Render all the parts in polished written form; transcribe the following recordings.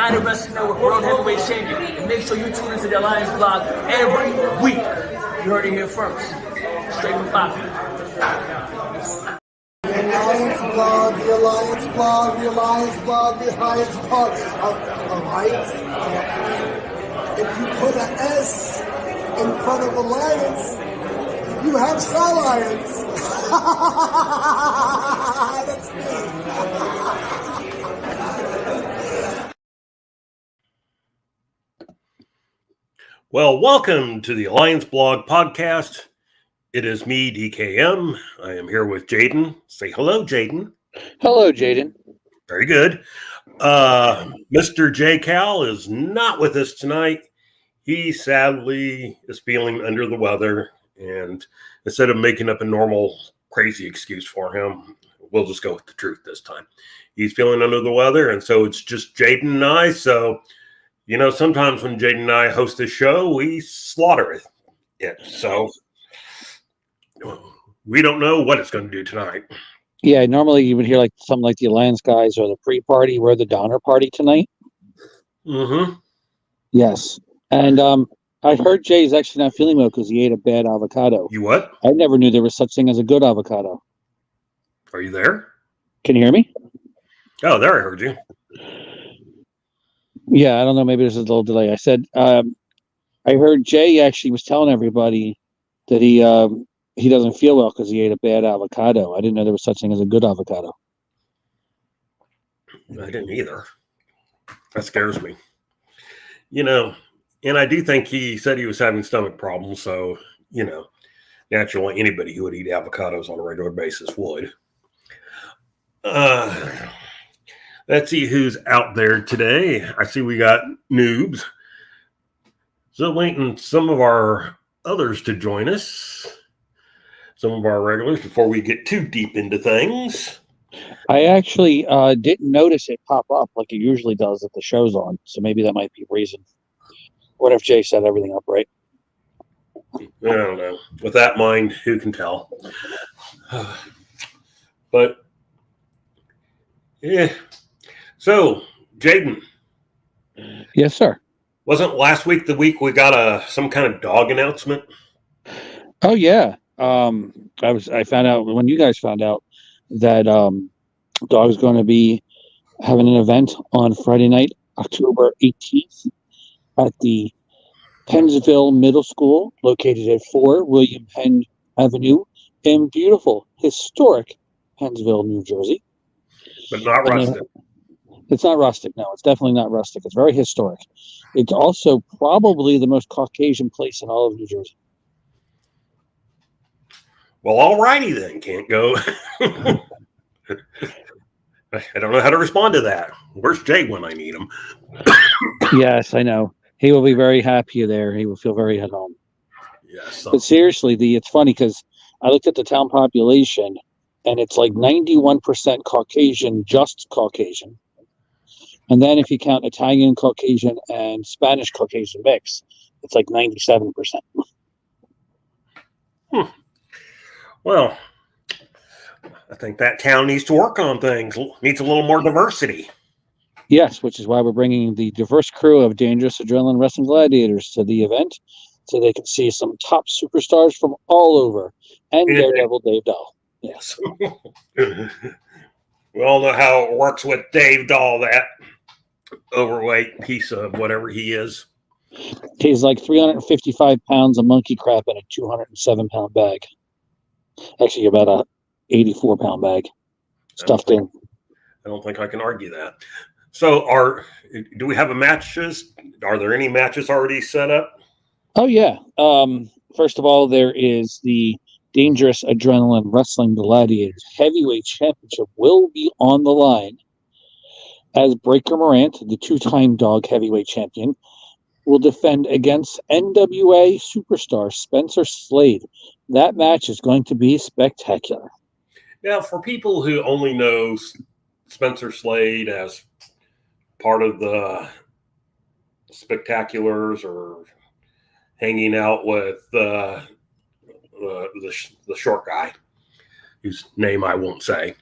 United Wrestling Network World Heavyweight Champion. And make sure you tune into the Alliance blog every week. You heard it here first. Straight from Poppy. The Alliance blog, the Alliance blog, the Alliance blog, the Alliance blog. Alliance? If you put an S in front of Alliance, you have Salliance. That's me. Well, welcome to the Alliance Blog Podcast. It is me, DKM. I am here with Jaden. Say hello, Jaden. Hello, Jaden. Very good. Mr. J. Cal is not with us tonight. He sadly is feeling under the weather, and instead of making up a normal crazy excuse for him, we'll just go with the truth this time. He's feeling under the weather, and so it's just Jaden and I. So, you know, sometimes when Jaden and I host a show, we slaughter it. So we don't know what it's going to do tonight. Yeah, normally you would hear like something like the Alliance guys or the pre-party. We're the Donner Party tonight. Mm-hmm. Yes. And I heard Jay's actually not feeling well because he ate a bad avocado. You what? I never knew there was such thing as a good avocado. Are you there? Can you hear me? Oh, there I heard you. Yeah, I don't know. Maybe there's a little delay. I said, I heard Jay actually was telling everybody that he doesn't feel well because he ate a bad avocado. I didn't know there was such thing as a good avocado. I didn't either. That scares me. You know, and I do think he said he was having stomach problems. So, you know, naturally anybody who would eat avocados on a regular basis would. Let's see who's out there today. I see we got noobs. So waiting some of our others to join us. Some of our regulars before we get too deep into things. I actually didn't notice it pop up like it usually does if the show's on. So maybe that might be a reason. What if Jay set everything up right? I don't know. With that in mind, who can tell? But, yeah. So, Jaden. Yes, sir. Wasn't last week the week we got some kind of dog announcement? Oh, yeah. I found out when you guys found out that Dog's going to be having an event on Friday night, October 18th at the Pennsville Middle School, located at 4 William Penn Avenue in beautiful, historic Pennsville, New Jersey. But not rustic. It's not rustic. No, it's definitely not rustic. It's very historic. It's also probably the most Caucasian place in all of New Jersey. Well, all righty then. Can't go. I don't know how to respond to that. Where's Jay when I need him? Yes, I know. He will be very happy there. He will feel very at home. Yes. But seriously, it's funny because I looked at the town population, and it's like 91% Caucasian, just Caucasian. And then if you count Italian Caucasian and Spanish Caucasian mix, it's like 97%. Well, I think that town needs to work on things. Needs a little more diversity. Yes, which is why we're bringing the diverse crew of Dangerous Adrenaline Wrestling Gladiators to the event, so they can see some top superstars from all over, and Daredevil Dave Dahl. Yes. We all know how it works with Dave Dahl, that overweight piece of whatever he is. He's like 355 pounds of monkey crap in a 207-pound bag. Actually, about a 84-pound bag stuffed in. I don't think I can argue that. So, do we have matches? Are there any matches already set up? Oh, yeah. First of all, there is the Dangerous Adrenaline Wrestling Gladiators Heavyweight Championship will be on the line, as Breaker Morant, the two-time Dog Heavyweight Champion, will defend against NWA superstar Spencer Slade. That match is going to be spectacular. Now, for people who only know Spencer Slade as part of the Spectaculars or hanging out with the short guy, whose name I won't say,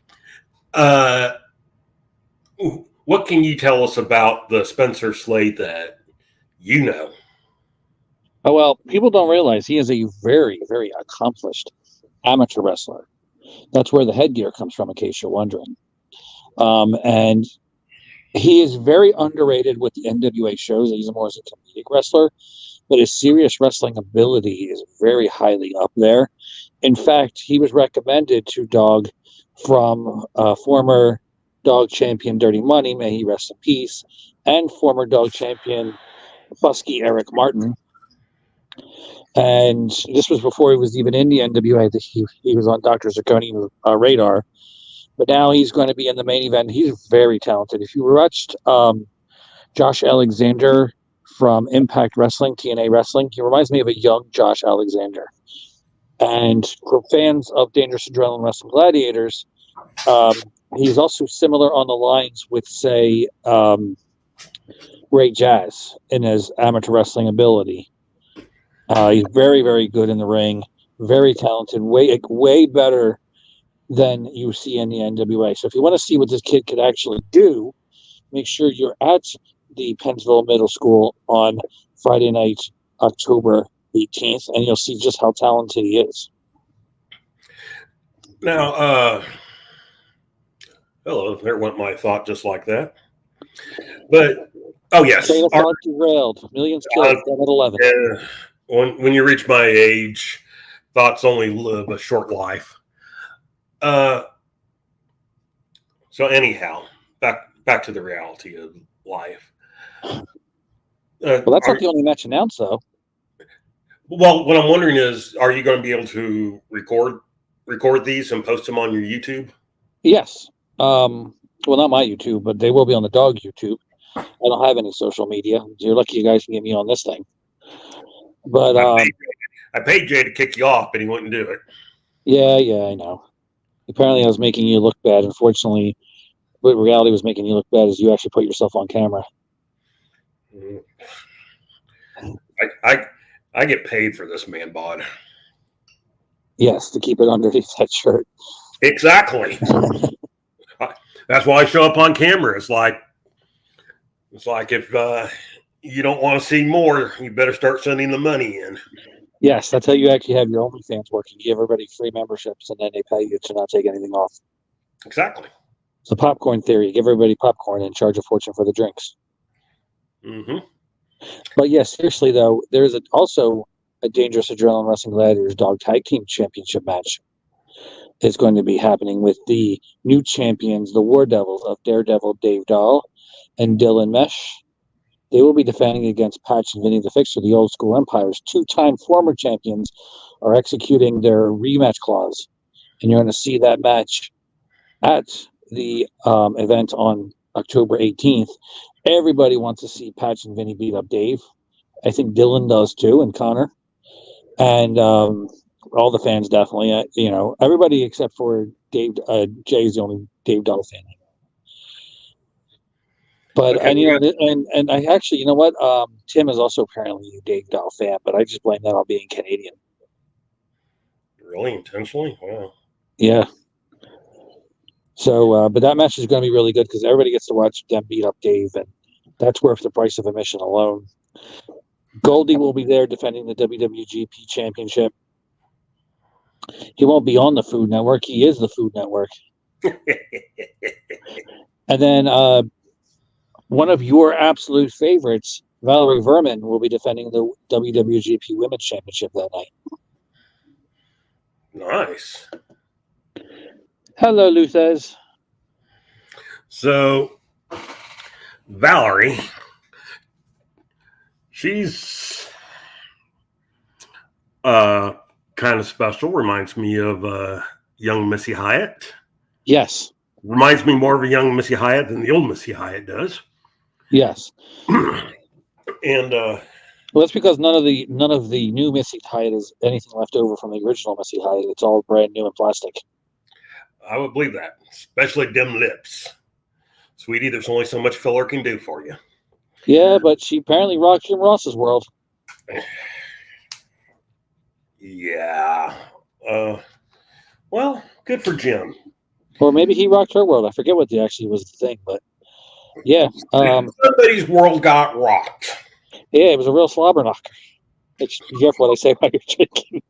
what can you tell us about the Spencer Slade that you know? Oh, well, people don't realize he is a very, very accomplished amateur wrestler. That's where the headgear comes from, in case you're wondering. And he is very underrated with the NWA shows. He's more as a comedic wrestler, but his serious wrestling ability is very highly up there. In fact, he was recommended to Dog from former Dog champion Dirty Money, may he rest in peace, and former Dog champion Fusky Eric Martin. And this was before he was even in the NWA. He was on Dr. Zirconi's radar. But now he's going to be in the main event. He's very talented. If you watched Josh Alexander from Impact Wrestling, TNA Wrestling, he reminds me of a young Josh Alexander. And for fans of Dangerous Adrenaline Wrestling Gladiators, he's also similar on the lines with, say, Ray Jazz in his amateur wrestling ability. He's very, very good in the ring, very talented, way better than you see in the NWA. So if you want to see what this kid could actually do, make sure you're at the Pennsville Middle School on Friday night, October 18th, and you'll see just how talented he is. Now, hello, there went my thought just like that. But, oh, yes. Train of thought derailed. Millions killed at 11. When you reach my age, thoughts only live a short life. So anyhow, back to the reality of life. Well, that's not the only match announced, though. Well, what I'm wondering is, are you going to be able to record these and post them on your YouTube? Yes. Well, not my YouTube, but they will be on the Dog YouTube. I don't have any social media. You're lucky you guys can get me on this thing. But I paid Jay to kick you off, but he wouldn't do it. Yeah, I know. Apparently, I was making you look bad. Unfortunately, what reality was making you look bad is you actually put yourself on camera. I get paid for this man bod. Yes, to keep it underneath that shirt. Exactly. That's why I show up on camera. It's like if you don't want to see more, you better start sending the money in. Yes, that's how you actually have your OnlyFans working. You give everybody free memberships, and then they pay you to not take anything off. Exactly. It's the popcorn theory. Give everybody popcorn and charge a fortune for the drinks. Mm-hmm. But yeah, seriously though, there's also a Dangerous Adrenaline Wrestling Gladiators Dog Tag Team Championship match. It's going to be happening with the new champions, the War Devils of Daredevil Dave Dahl and Dylan Mesh. They will be defending against Patch and Vinny the Fixer, the Old School Empires. Two-time former champions are executing their rematch clause. And you're going to see that match at the event on October 18th. Everybody wants to see Patch and Vinny beat up Dave. I think Dylan does too, and Connor, and all the fans definitely. Everybody except for Dave. Jay is the only Dave Dahl fan. But Okay, and I actually, you know what? Tim is also apparently a Dave Dahl fan, but I just blame that on being Canadian. really intentionally? Wow. Yeah. So, but that match is going to be really good because everybody gets to watch them beat up Dave, and that's worth the price of admission alone. Goldie will be there defending the WWGP Championship. He won't be on the Food Network. He is the Food Network. And then one of your absolute favorites, Valerie Verman, will be defending the WWGP Women's Championship that night. Nice. Hello, Luthez. So, Valerie, she's kind of special. Reminds me of young Missy Hyatt. Yes. Reminds me more of a young Missy Hyatt than the old Missy Hyatt does. Yes. And well, that's because none of the new Missy Hyatt is anything left over from the original Missy Hyatt. It's all brand new and plastic. I would believe that, especially them lips. Sweetie, there's only so much filler can do for you. Yeah, but she apparently rocked Jim Ross's world. Yeah. Well, good for Jim. Or maybe he rocked her world. I forget what actually was the thing, but yeah. Somebody's world got rocked. Yeah, it was a real slobber knocker. Be careful what I say while you're drinking.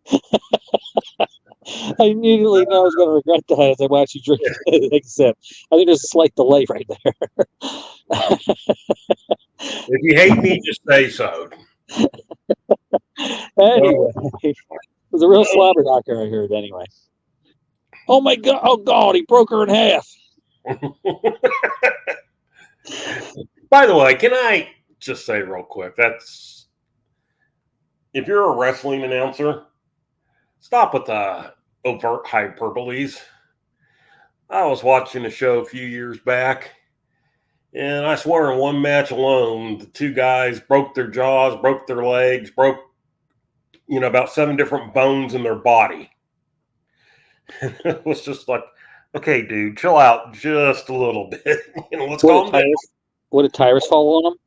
I immediately know I was going to regret that as I watch you drink the next sip. I think there's a slight delay right there. If you hate me, just say so. Anyway, it was a real slobber knocker, I heard, anyway. Oh, my God. Oh, God, he broke her in half. By the way, can I just say real quick, that's if you're a wrestling announcer, stop with the overt hyperboles. I was watching a show a few years back, and I swear in one match alone, the two guys broke their jaws, broke their legs, broke, about 7 different bones in their body. It was just like, okay, dude, chill out just a little bit. Let's calm down. What, did tires fall on them?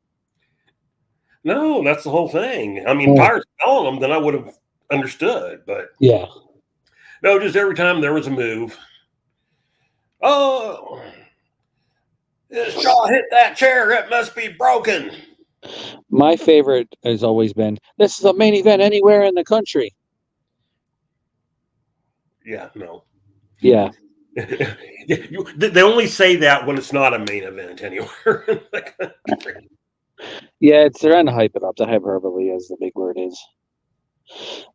No, that's the whole thing. I mean, tires fell on them, then I would have understood. But yeah. No, just every time there was a move. Oh, this jaw hit that chair. It must be broken. My favorite has always been, this is a main event anywhere in the country. Yeah, no. Yeah. They only say that when it's not a main event anywhere in the country. Yeah, they're trying to hype it up. The hyperbole, as the big word is.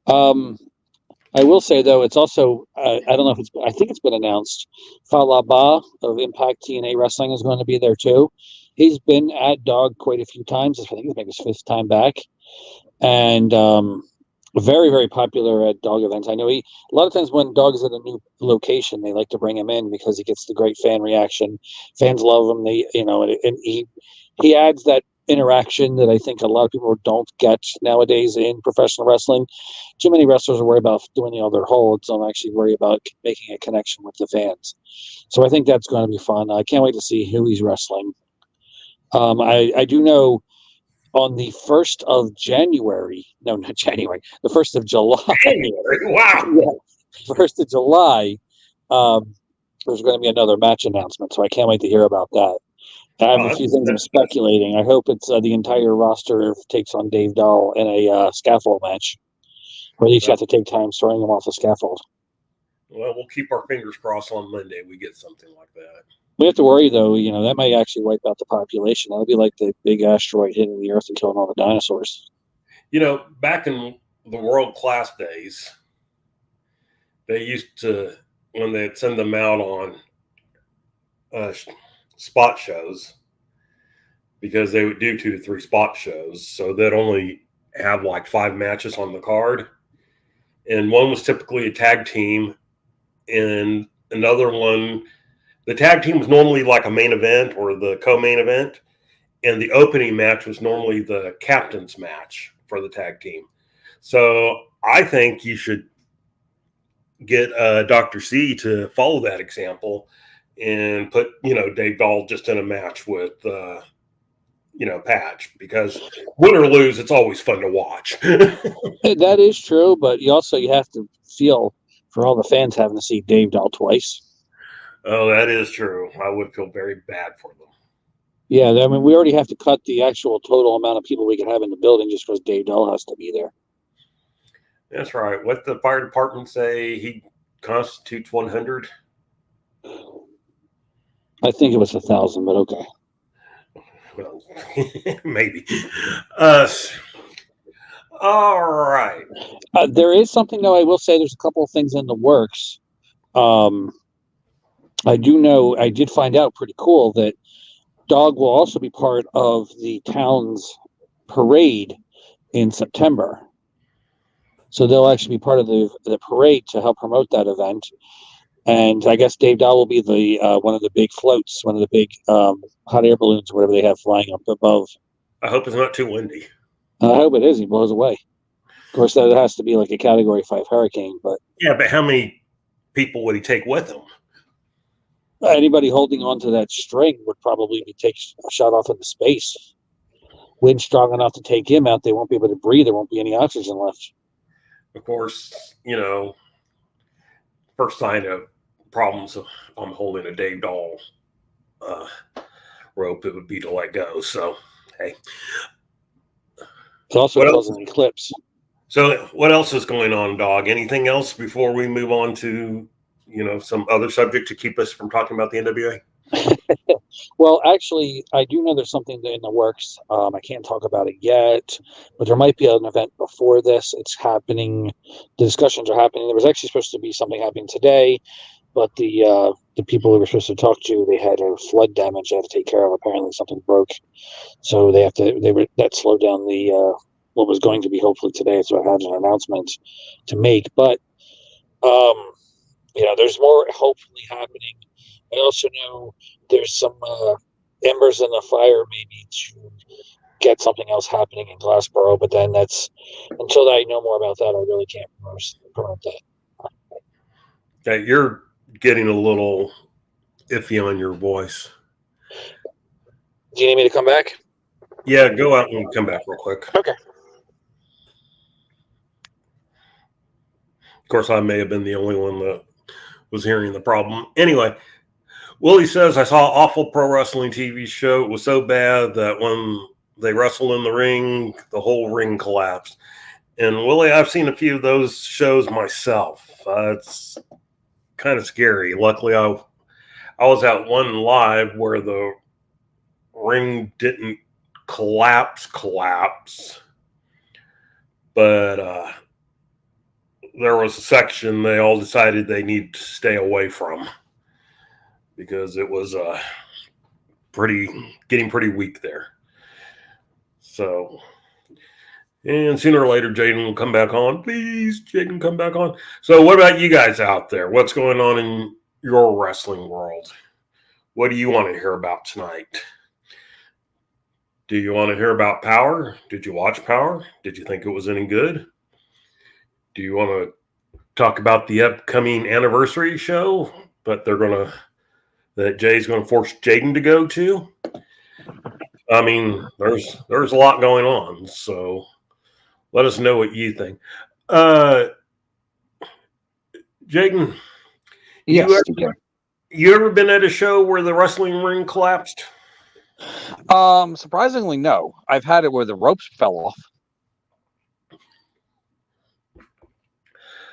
I will say, though, it's also, I don't know if I think it's been announced, Falaba of Impact TNA Wrestling is going to be there, too. He's been at Dog quite a few times. I think it's maybe his 5th time back. And very, very popular at Dog events. I know a lot of times when Dog is at a new location, they like to bring him in because he gets the great fan reaction. Fans love him. And he adds that interaction that I think a lot of people don't get nowadays in professional wrestling. Too many wrestlers are worried about doing their holds. I'm actually worried about making a connection with the fans. So I think that's going to be fun. I can't wait to see who he's wrestling. I do know on the 1st of January, no, not January, the 1st of July. January, wow. Yeah, 1st of July, there's going to be another match announcement. So I can't wait to hear about that. I have a few things I'm speculating. I hope it's the entire roster takes on Dave Dahl in a scaffold match, or at least you have to take time throwing them off the scaffold. Well, we'll keep our fingers crossed on Monday we get something like that. We have to worry, though, that might actually wipe out the population. That'll be like the big asteroid hitting the Earth and killing all the dinosaurs. Back in the world-class days, they used to, when they'd send them out on spot shows, because they would do 2 to 3 spot shows, so they'd only have like 5 matches on the card, and one was typically a tag team, and another one, the tag team was normally like a main event or the co-main event, and the opening match was normally the captain's match for the tag team. So I think you should get Dr. C to follow that example and put, Dave Dahl just in a match with, Patch, because win or lose, it's always fun to watch. That is true, but you have to feel for all the fans having to see Dave Dahl twice. Oh, that is true. I would feel very bad for them. Yeah, I mean, we already have to cut the actual total amount of people we can have in the building just because Dave Dahl has to be there. That's right. What the fire department say he constitutes 100? I think it was 1,000, but okay. Well, maybe. All right. There is something, though, I will say there's a couple of things in the works. I did find out pretty cool that Dog will also be part of the town's parade in September. So they'll actually be part of the parade to help promote that event. And I guess Dave Dahl will be the one of the big floats, one of the big hot air balloons, whatever they have flying up above. I hope it's not too windy. I hope it is. He blows away. Of course, that has to be like a Category 5 hurricane. But yeah, but how many people would he take with him? Anybody holding onto that string would probably take a shot off into space. Wind strong enough to take him out. They won't be able to breathe. There won't be any oxygen left. Of course, first sign of problems if I'm holding a Dave Dahl rope, it would be to let go. So, hey. It's also causing an eclipse. So what else is going on, Dog? Anything else before we move on to, some other subject to keep us from talking about the NWA? Well, actually, I do know there's something in the works. I can't talk about it yet, but there might be an event before this. It's happening. The discussions are happening. There was actually supposed to be something happening today, but the people we were supposed to talk to, they had a flood damage they had to take care of. Apparently, something broke, so that slowed down the what was going to be hopefully today. So I had an announcement to make, but there's more hopefully happening. I also know there's some embers in the fire maybe to get something else happening in Glassboro, but then until I know more about that, I really can't promote that. Yeah, you're getting a little iffy on your voice. Do you need me to come back? Yeah, go out and come back real quick. Okay. Of course, I may have been the only one that was hearing the problem. Anyway, Willie says, I saw an awful pro wrestling TV show. It was so bad that when they wrestled in the ring, the whole ring collapsed. And Willie, I've seen a few of those shows myself. It's kind of scary. Luckily, I was at one live where the ring didn't collapse, but there was a section they all decided they need to stay away from because it was getting pretty weak there. So, and sooner or later, Jaden will come back on. Please, Jaden, come back on. So what about you guys out there? What's going on in your wrestling world? What do you want to hear about tonight? Do you want to hear about Power? Did you watch Power? Did you think it was any good? Do you want to talk about the upcoming anniversary show that Jay's going to force Jaden to go to? I mean, there's a lot going on, so let us know what you think. Jaden, yes, you ever been at a show where the wrestling ring collapsed? Surprisingly, no. I've had it where the ropes fell off.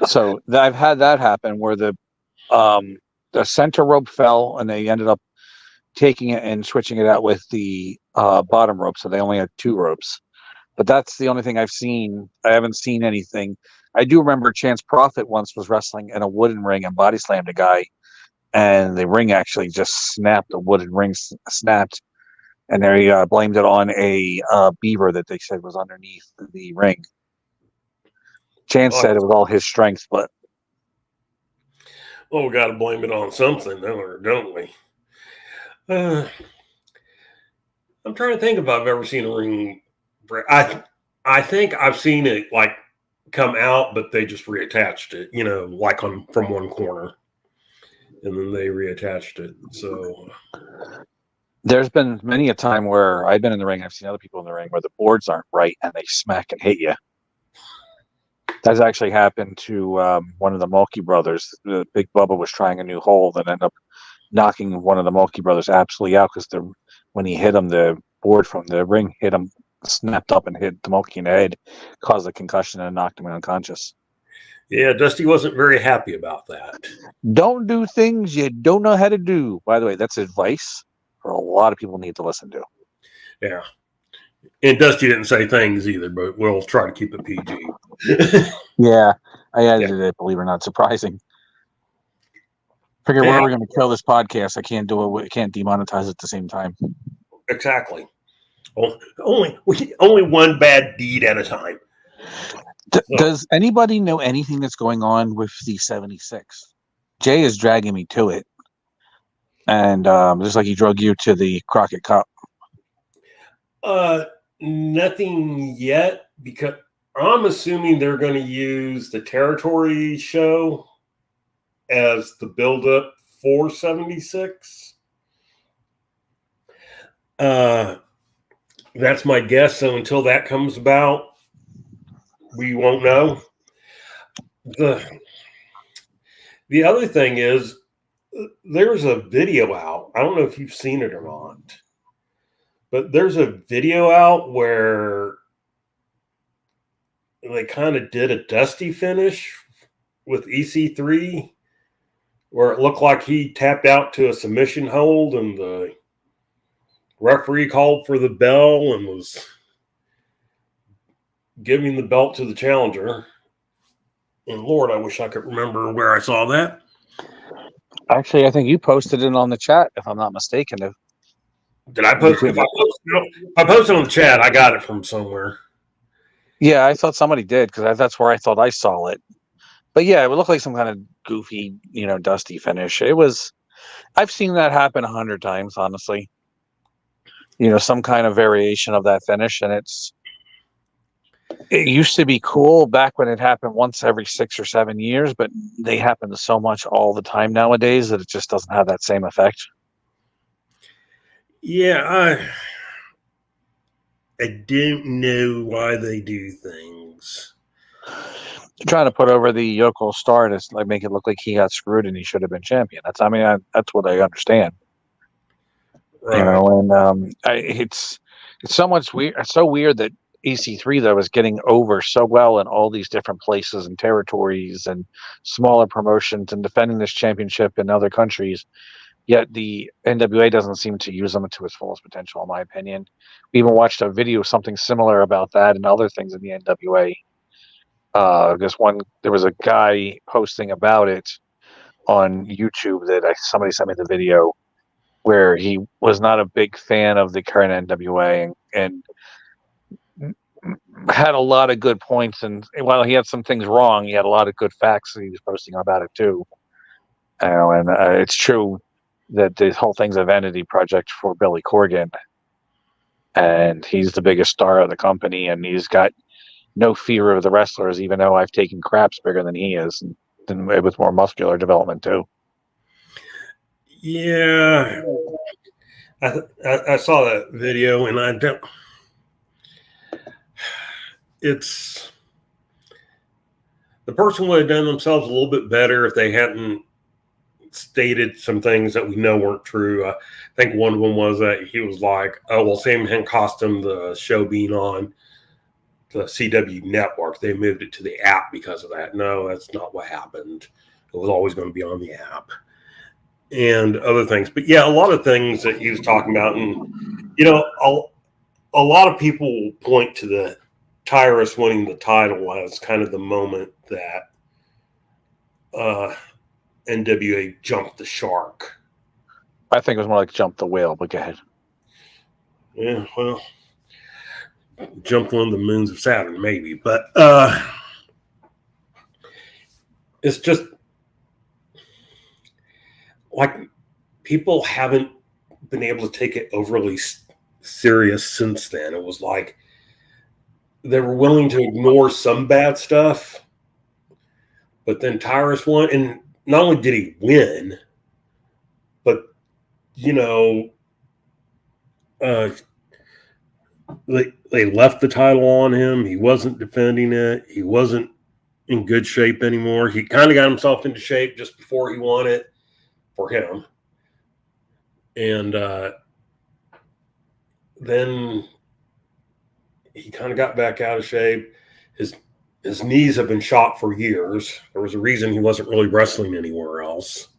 So I've had that happen where the center rope fell and they ended up taking it and switching it out with the bottom rope. So they only had 2 ropes. But that's the only thing I've seen. I haven't seen anything. I do remember Chance Prophet once was wrestling in a wooden ring and body slammed a guy. And the ring actually just snapped. The wooden ring snapped. And they blamed it on a beaver that they said was underneath the ring. Chance said it was all his strength, but well, we got to blame it on something, don't we? I'm trying to think if I've ever seen a ring break. I think I've seen it like come out, but they just reattached it, like from one corner, and then they reattached it. So There's been many a time where I've been in the ring, I've seen other people in the ring where the boards aren't right and they smack and hit you. That's actually happened to one of the Mulkey brothers. The Big Bubba was trying a new hold and ended up knocking one of the Mulkey brothers absolutely out because when he hit him, the board from the ring hit him, snapped up and hit the Mulkey in the head, caused a concussion and knocked him unconscious. yeah, Dusty wasn't very happy about that. Don't do things you don't know how to do. By the way, that's advice for a lot of people need to listen to. Yeah. And Dusty didn't say things either, but we'll try to keep it PG. Yeah, I edited it, believe it or not. Surprising. Figure where we're going to kill this podcast. I can't do it. I can't demonetize it at the same time. Exactly. Only one bad deed at a time. Does anybody know anything that's going on with the 76? Jay is dragging me to it. And just like he drug you to the Crockett Cup. Nothing yet, because I'm assuming they're going to use the territory show as the build-up for 76. That's my guess. So until that comes about, we won't know. The other thing is, there's a video out. I don't know if you've seen it or not, but there's a video out where they kind of did a Dusty finish with EC3, where it looked like he tapped out to a submission hold and the referee called for the bell and was giving the belt to the challenger. And Lord, I wish I could remember where I saw that. Actually, I think you posted it on the chat, if I'm not mistaken. Did I post it? If I posted on the chat, I got it from somewhere. Yeah, I thought somebody did because that's where I thought I saw it. But yeah, it would look like some kind of goofy, Dusty finish. I've seen that happen 100 times, honestly. Some kind of variation of that finish, and it used to be cool back when it happened once every 6 or 7 years, but they happen so much all the time nowadays that it just doesn't have that same effect. Yeah, I don't know why they do things. They're trying to put over the Yoko star to like make it look like he got screwed and he should have been champion. That's what I understand. Right. And it's so much weird. It's so weird that EC3 though is getting over so well in all these different places and territories and smaller promotions and defending this championship in other countries. Yet the NWA doesn't seem to use them to its fullest potential, in my opinion. We even watched a video, something similar about that and other things in the NWA. There was a guy posting about it on YouTube that somebody sent me the video where he was not a big fan of the current NWA and had a lot of good points. And while he had some things wrong, he had a lot of good facts that he was posting about it too. And it's true that this whole thing's a vanity project for Billy Corgan. And he's the biggest star of the company, and he's got no fear of the wrestlers, even though I've taken craps bigger than he is, and with more muscular development too. Yeah, I saw that video, and I don't. It's the person would have done themselves a little bit better if they hadn't stated some things that we know weren't true. I think one of them was that he was like, "Oh well, Sam Hen cost him the show being on the CW network. They moved it to the app because of that." No, that's not what happened. It was always going to be on the app and other things. But yeah, a lot of things that he was talking about, and a lot of people point to the Tyrus winning the title as kind of the moment that NWA jumped the shark. I think it was more like jump the whale, but go ahead. Yeah, well, jumped one of the moons of Saturn, maybe. But it's just like people haven't been able to take it overly serious since then. It was like they were willing to ignore some bad stuff, but then Tyrus won, and not only did he win, but they left the title on him. He wasn't defending it. He wasn't in good shape anymore. He kind of got himself into shape just before he won it for him. And then he kind of got back out of shape. His knees have been shot for years. There was a reason he wasn't really wrestling anywhere else.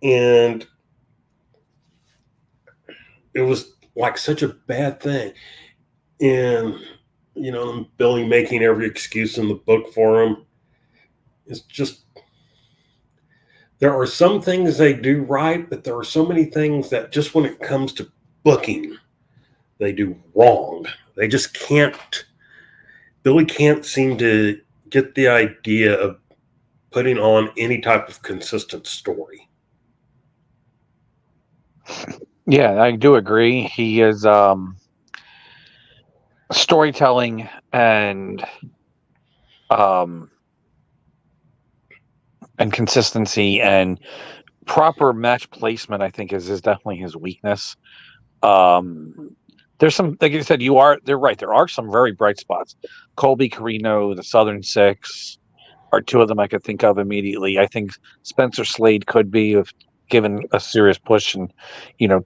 And it was like such a bad thing. And, Billy making every excuse in the book for him. It's just, there are some things they do right, but there are so many things that just when it comes to booking, they do wrong. They just can't. Billy can't seem to get the idea of putting on any type of consistent story. Yeah, I do agree. He is storytelling and consistency and proper match placement, I think, is definitely his weakness. There's some, like you said, they're right. There are some very bright spots. Colby Carino, the Southern Six are two of them I could think of immediately. I think Spencer Slade could be, if given a serious push and,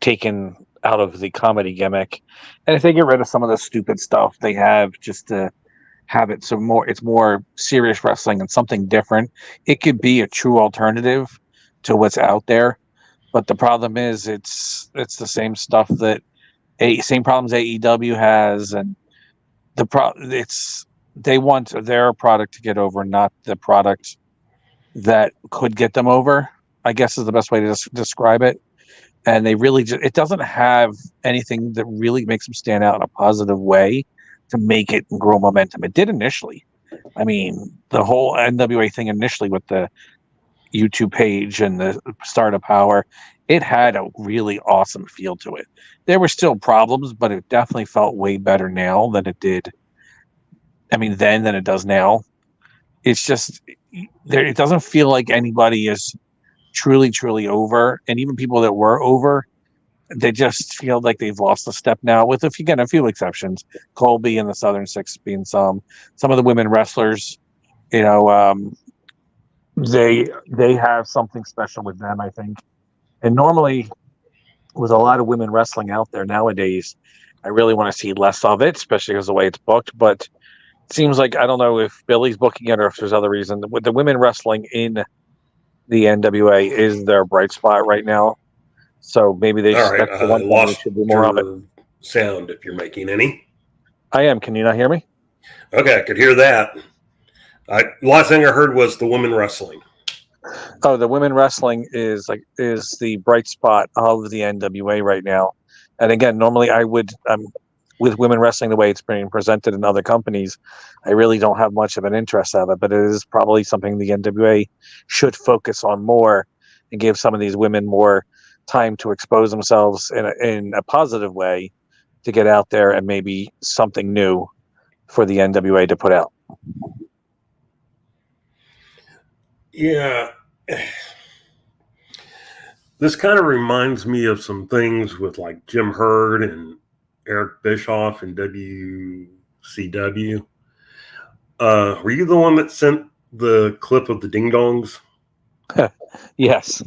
taken out of the comedy gimmick. And if they get rid of some of the stupid stuff they have just to have it it's more serious wrestling and something different, it could be a true alternative to what's out there. But the problem is it's the same stuff same problems AEW has, and they want their product to get over, not the product that could get them over, I guess is the best way to describe it. And they really it doesn't have anything that really makes them stand out in a positive way to make it grow momentum. It did initially. I mean, the whole NWA thing initially with the YouTube page and the Start of Power, it had a really awesome feel to it. There were still problems, but it definitely felt way better now than it did. I mean, then than it does now. It's just it doesn't feel like anybody is truly, truly over. And even people that were over, they just feel like they've lost a step now, with a few exceptions. Colby and the Southern Six being some of the women wrestlers, they have something special with them, I think. And normally, with a lot of women wrestling out there nowadays, I really want to see less of it, especially because of the way it's booked. But it seems like, I don't know if Billy's booking it or if there's other reason. With the women wrestling in the NWA is their bright spot right now. So maybe they All right, that's the one thing they should do more of it. Sound, if you're making any. I am. Can you not hear me? Okay, I could hear that. Last thing I heard was the women wrestling. Oh, the women wrestling is the bright spot of the NWA right now. And again, normally I would, with women wrestling the way it's being presented in other companies, I really don't have much of an interest of it. But it is probably something the NWA should focus on more and give some of these women more time to expose themselves in a positive way to get out there and maybe something new for the NWA to put out. Yeah. This kind of reminds me of some things with like Jim Herd and Eric Bischoff and WCW. Were you the one that sent the clip of the Ding Dongs? Yes.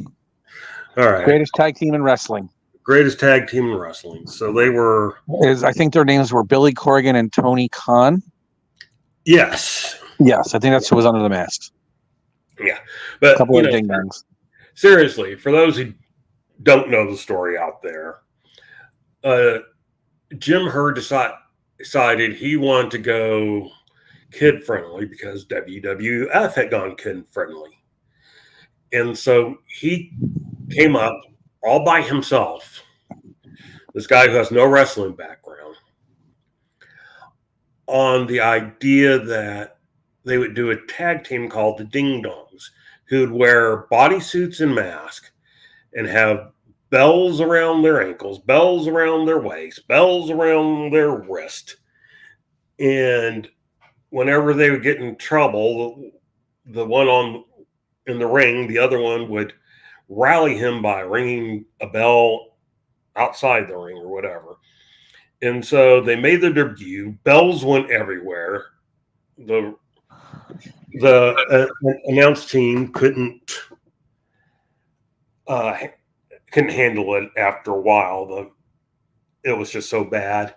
All right. Greatest tag team in wrestling. Greatest tag team in wrestling. So they were... I think their names were Billy Corgan and Tony Khan. Yes. Yes, I think that's who was under the masks. Yeah. But, a couple of ding dongs. Seriously, for those who don't know the story out there, Jim Herd decided he wanted to go kid-friendly because WWF had gone kid-friendly. And so he came up all by himself, this guy who has no wrestling background, on the idea that they would do a tag team called the Ding Dongs, who would wear bodysuits and masks and have bells around their ankles, bells around their waist, bells around their wrist. And whenever they would get in trouble, the one in the ring, the other one would rally him by ringing a bell outside the ring or whatever. And so they made their debut. Bells went everywhere. The announce team couldn't handle it after a while. It was just so bad.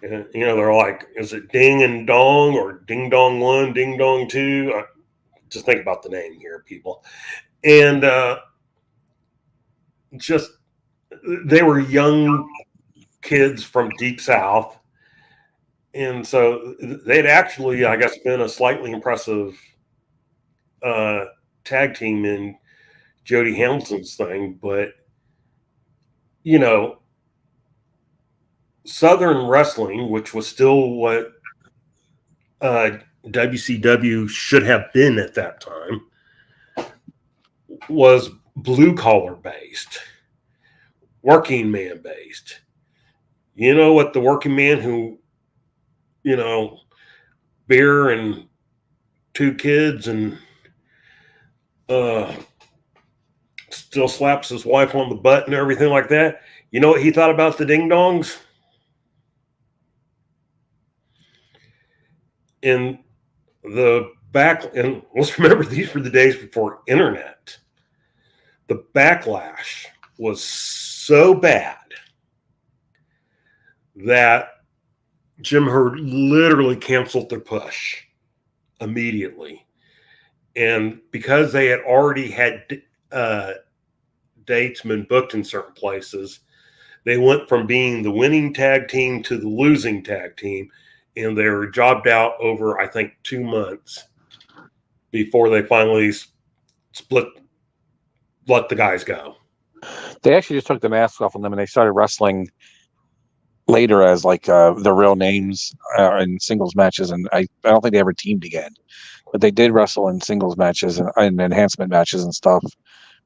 And, they're like, is it ding and dong or ding dong 1, ding dong 2? Just think about the name here, people. And just they were young kids from deep south. And so they'd actually, I guess, been a slightly impressive tag team in Jody Hamilton's thing. But, Southern Wrestling, which was still what WCW should have been at that time, was blue-collar based, working man based. You know what the working man who, beer and 2 kids and still slaps his wife on the butt and everything like that. You know what he thought about the ding-dongs? In the back, and let's remember these were the days before internet. The backlash was so bad that Jim Herd literally canceled their push immediately. And because they had already had dates been booked in certain places, they went from being the winning tag team to the losing tag team. And they were jobbed out over, I think, 2 months before they finally let the guys go. They actually just took the masks off on them, and they started wrestling later as like their real names in singles matches. And I don't think they ever teamed again, but they did wrestle in singles matches and enhancement matches and stuff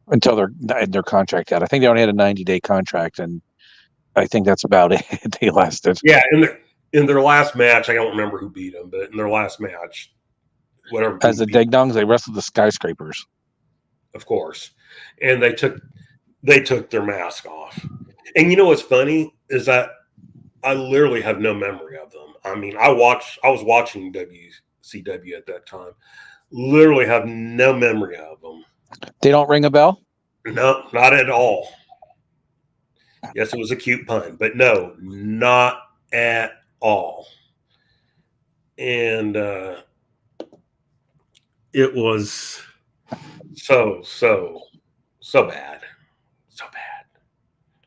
until their contract out. I think they only had a 90-day contract, and I think that's about it. They lasted. Yeah, in their last match, I don't remember who beat them, but in their last match, whatever. As the Ding-Dongs, they wrestled the Skyscrapers. Of course. And they took their mask off. And you know what's funny is that I literally have no memory of them. I mean, I was watching WCW at that time. Literally have no memory of them. They don't ring a bell? No, not at all. Yes, it was a cute pun, but no, not at all. And it was so bad.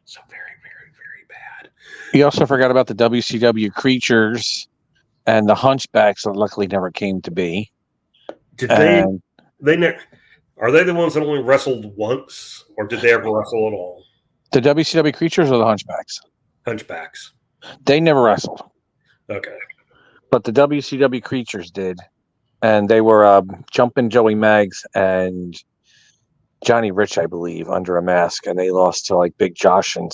So very, very, very bad. You also forgot about the WCW Creatures and the Hunchbacks that luckily never came to be. Did are they the ones that only wrestled once, or did they ever wrestle at all? The WCW Creatures or the Hunchbacks? Hunchbacks. They never wrestled. Okay. But the WCW Creatures did. And they were Jumpin' Joey Maggs and Johnny Rich, I believe, under a mask. And they lost to like Big Josh and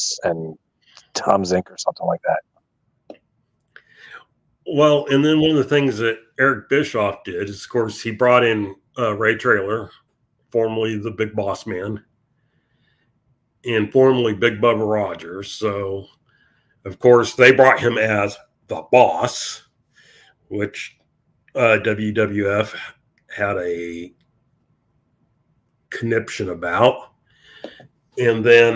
Tom Zink or something like that. Well, and then one of the things that Eric Bischoff did is, of course, he brought in Ray Traylor, formerly the Big Boss Man, and formerly Big Bubba Rogers. So, of course, they brought him as the boss, which WWF had a conniption about. And then,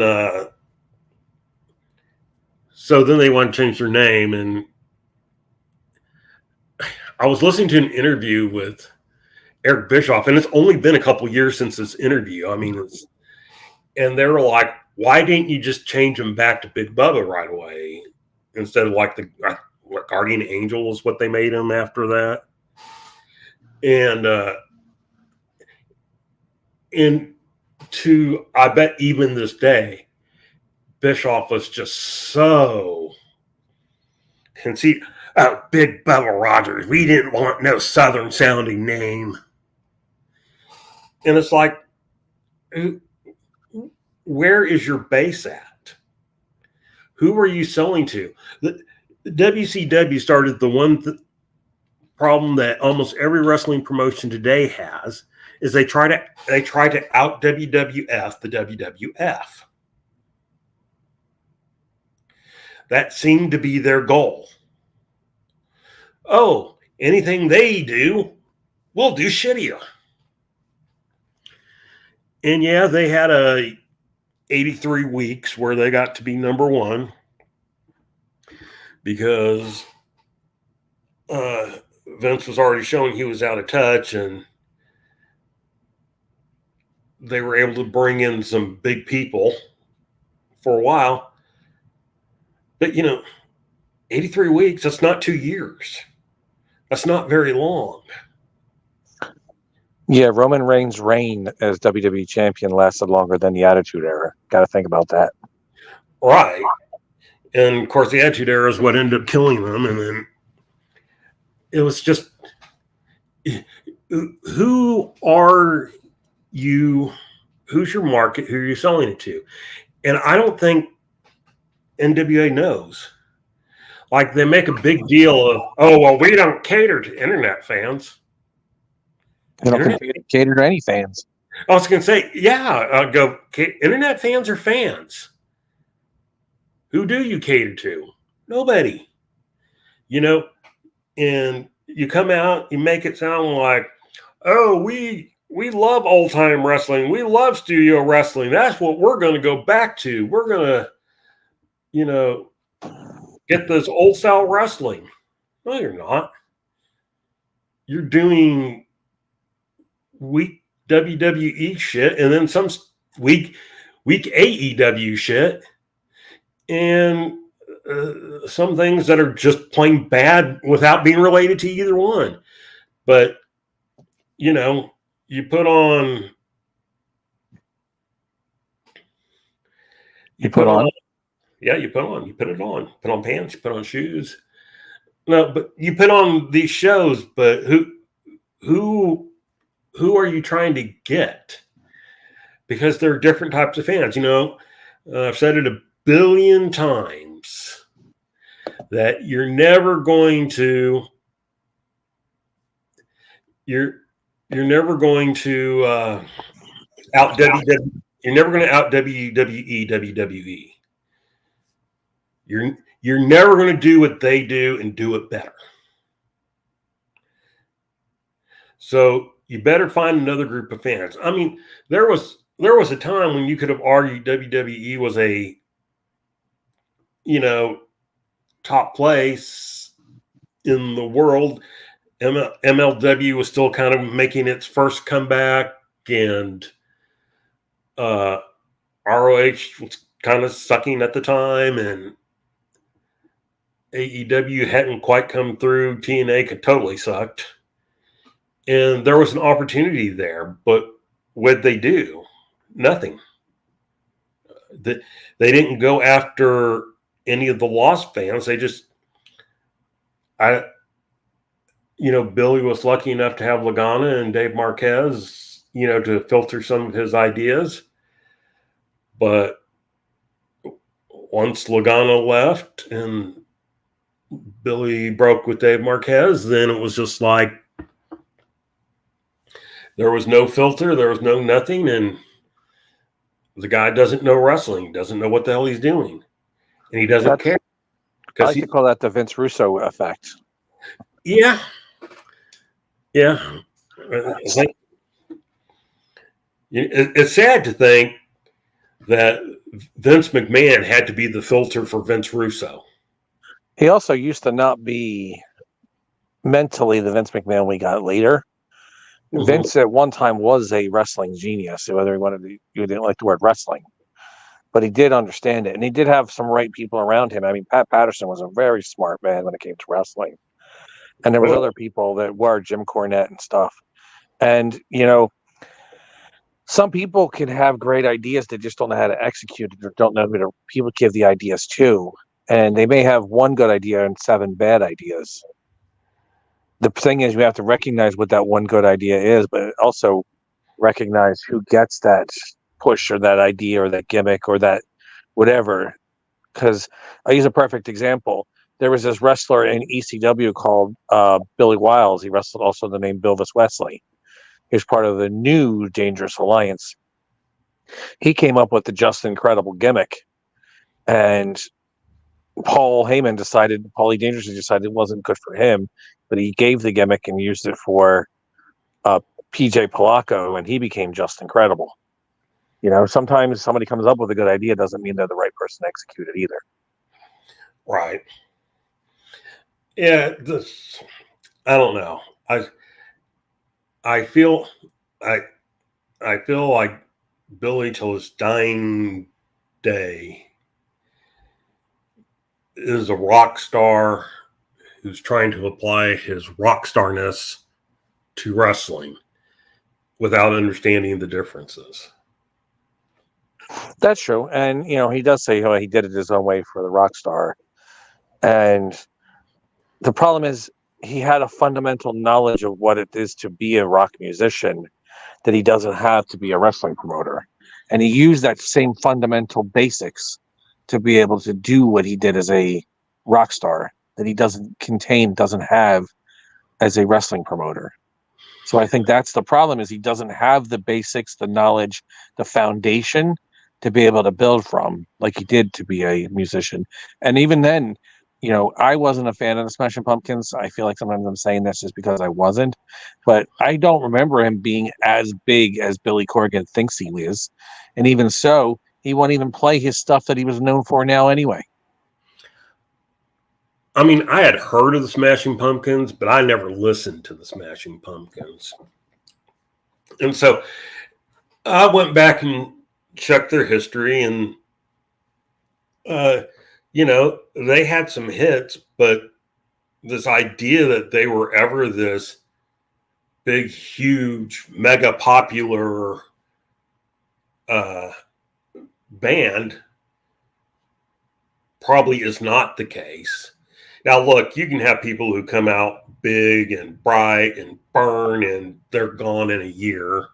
so then they want to change their name. And I was listening to an interview with Eric Bischoff, and it's only been a couple years since this interview. I mean, and they were like, why didn't you just change him back to Big Bubba right away instead of like the Guardian Angel is what they made him after that? And I bet even this day, Bischoff was just so conceited. Big Bubba Rogers, we didn't want no Southern sounding name. And it's like, where is your base at? Who are you selling to? The WCW started the one problem that almost every wrestling promotion today has is they try to out WWF the WWF. That seemed to be their goal. Oh, anything they do, we'll do shittier. And yeah, they had 83 weeks where they got to be number one because Vince was already showing he was out of touch, and they were able to bring in some big people for a while. But, 83 weeks, that's not 2 years. That's not very long. Yeah, Roman Reigns' reign as WWE champion lasted longer than the Attitude Era. Got to think about that. Right. And, of course, the Attitude Era is what ended up killing them. And then it was just, who are you? Who's your market? Who are you selling it to? And I don't think NWA knows. Like, they make a big deal of, oh, well, we don't cater to internet fans. They don't cater to any fans. I was going to say, yeah, internet fans are fans. Who do you cater to? Nobody. And you come out, you make it sound like, oh, we love old-time wrestling. We love studio wrestling. That's what we're going to go back to. We're going to, get this old-style wrestling. No, you're not. You're doing weak WWE shit and then some weak AEW shit and some things that are just plain bad without being related to either one. But, you put on... You put on? Yeah, you put it on. Put on pants, you put on shoes. No, but you put on these shows, but who are you trying to get? Because there are different types of fans. I've said it a billion times that you're never going to out WWE. You're never going to out WWE. You're never going to do what they do and do it better. So you better find another group of fans. I mean, there was a time when you could have argued WWE was a, top place in the world. MLW was still kind of making its first comeback, and ROH was kind of sucking at the time, and AEW hadn't quite come through. TNA totally sucked. And there was an opportunity there, but what'd they do? Nothing. They didn't go after any of the lost fans. They just, Billy was lucky enough to have Lagana and Dave Marquez, to filter some of his ideas. But once Lagana left and Billy broke with Dave Marquez, then it was just like there was no filter, there was no nothing, and the guy doesn't know wrestling, doesn't know what the hell he's doing, and he doesn't care. I like to call that the Vince Russo effect. Yeah. It's sad to think that Vince McMahon had to be the filter for Vince Russo. He also used to not be mentally the Vince McMahon we got later. Mm-hmm. Vince at one time was a wrestling genius, whether you didn't like the word wrestling, but he did understand it, and he did have some right people around him. I mean, Pat Patterson was a very smart man when it came to wrestling, and there was other people that were Jim Cornette and stuff. And some people can have great ideas, they just don't know how to execute it, or don't know who to people give the ideas to. And they may have one good idea and 7 bad ideas. The thing is, we have to recognize what that one good idea is, but also recognize who gets that push or that idea or that gimmick or that whatever. Because I use a perfect example. there was this wrestler in ECW called Billy Wiles. He wrestled also the name Bilvis Wesley. He was part of the new Dangerous Alliance. He came up with the Just Incredible gimmick, and Paulie Dangerously decided it wasn't good for him, but he gave the gimmick and used it for PJ Polacco, and he became Just Incredible. Sometimes somebody comes up with a good idea doesn't mean they're the right person to execute it either. Right. Yeah, I don't know. I feel like Billy till his dying day is a rock star who's trying to apply his rock starness to wrestling without understanding the differences. That's true. And, he does say he did it his own way for the rock star. And the problem is he had a fundamental knowledge of what it is to be a rock musician that he doesn't have to be a wrestling promoter. And he used that same fundamental basics to be able to do what he did as a rock star that he doesn't have as a wrestling promoter. So I think that's the problem, is he doesn't have the basics, the knowledge, the foundation to be able to build from like he did to be a musician. And even then, I wasn't a fan of the Smashing Pumpkins. I feel like sometimes I'm saying this just because I wasn't, but I don't remember him being as big as Billy Corgan thinks he is. And even so, he won't even play his stuff that he was known for now anyway. I mean, I had heard of the Smashing Pumpkins, but I never listened to the Smashing Pumpkins. And so I went back and checked their history, and they had some hits, but this idea that they were ever this big, huge, mega popular band probably is not the case. Now, look, you can have people who come out big and bright and burn, and they're gone in a year,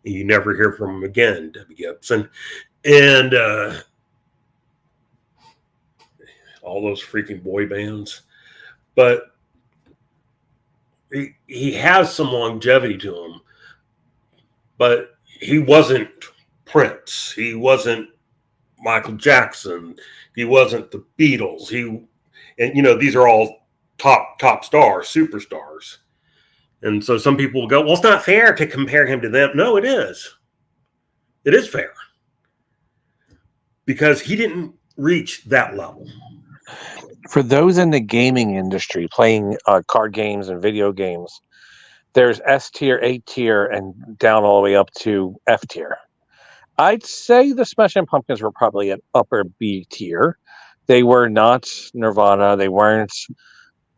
and you never hear from them again, Debbie Gibson. And all those freaking boy bands. But he has some longevity to him. But he wasn't Prince. He wasn't Michael Jackson. He wasn't the Beatles. These are all top stars, superstars. And so some people will go, well, it's not fair to compare him to them. No, it is. It is fair. Because he didn't reach that level. For those in the gaming industry playing card games and video games, there's S tier, A tier, and down all the way up to F tier. I'd say the Smashing Pumpkins were probably an upper B tier. They were not Nirvana. They weren't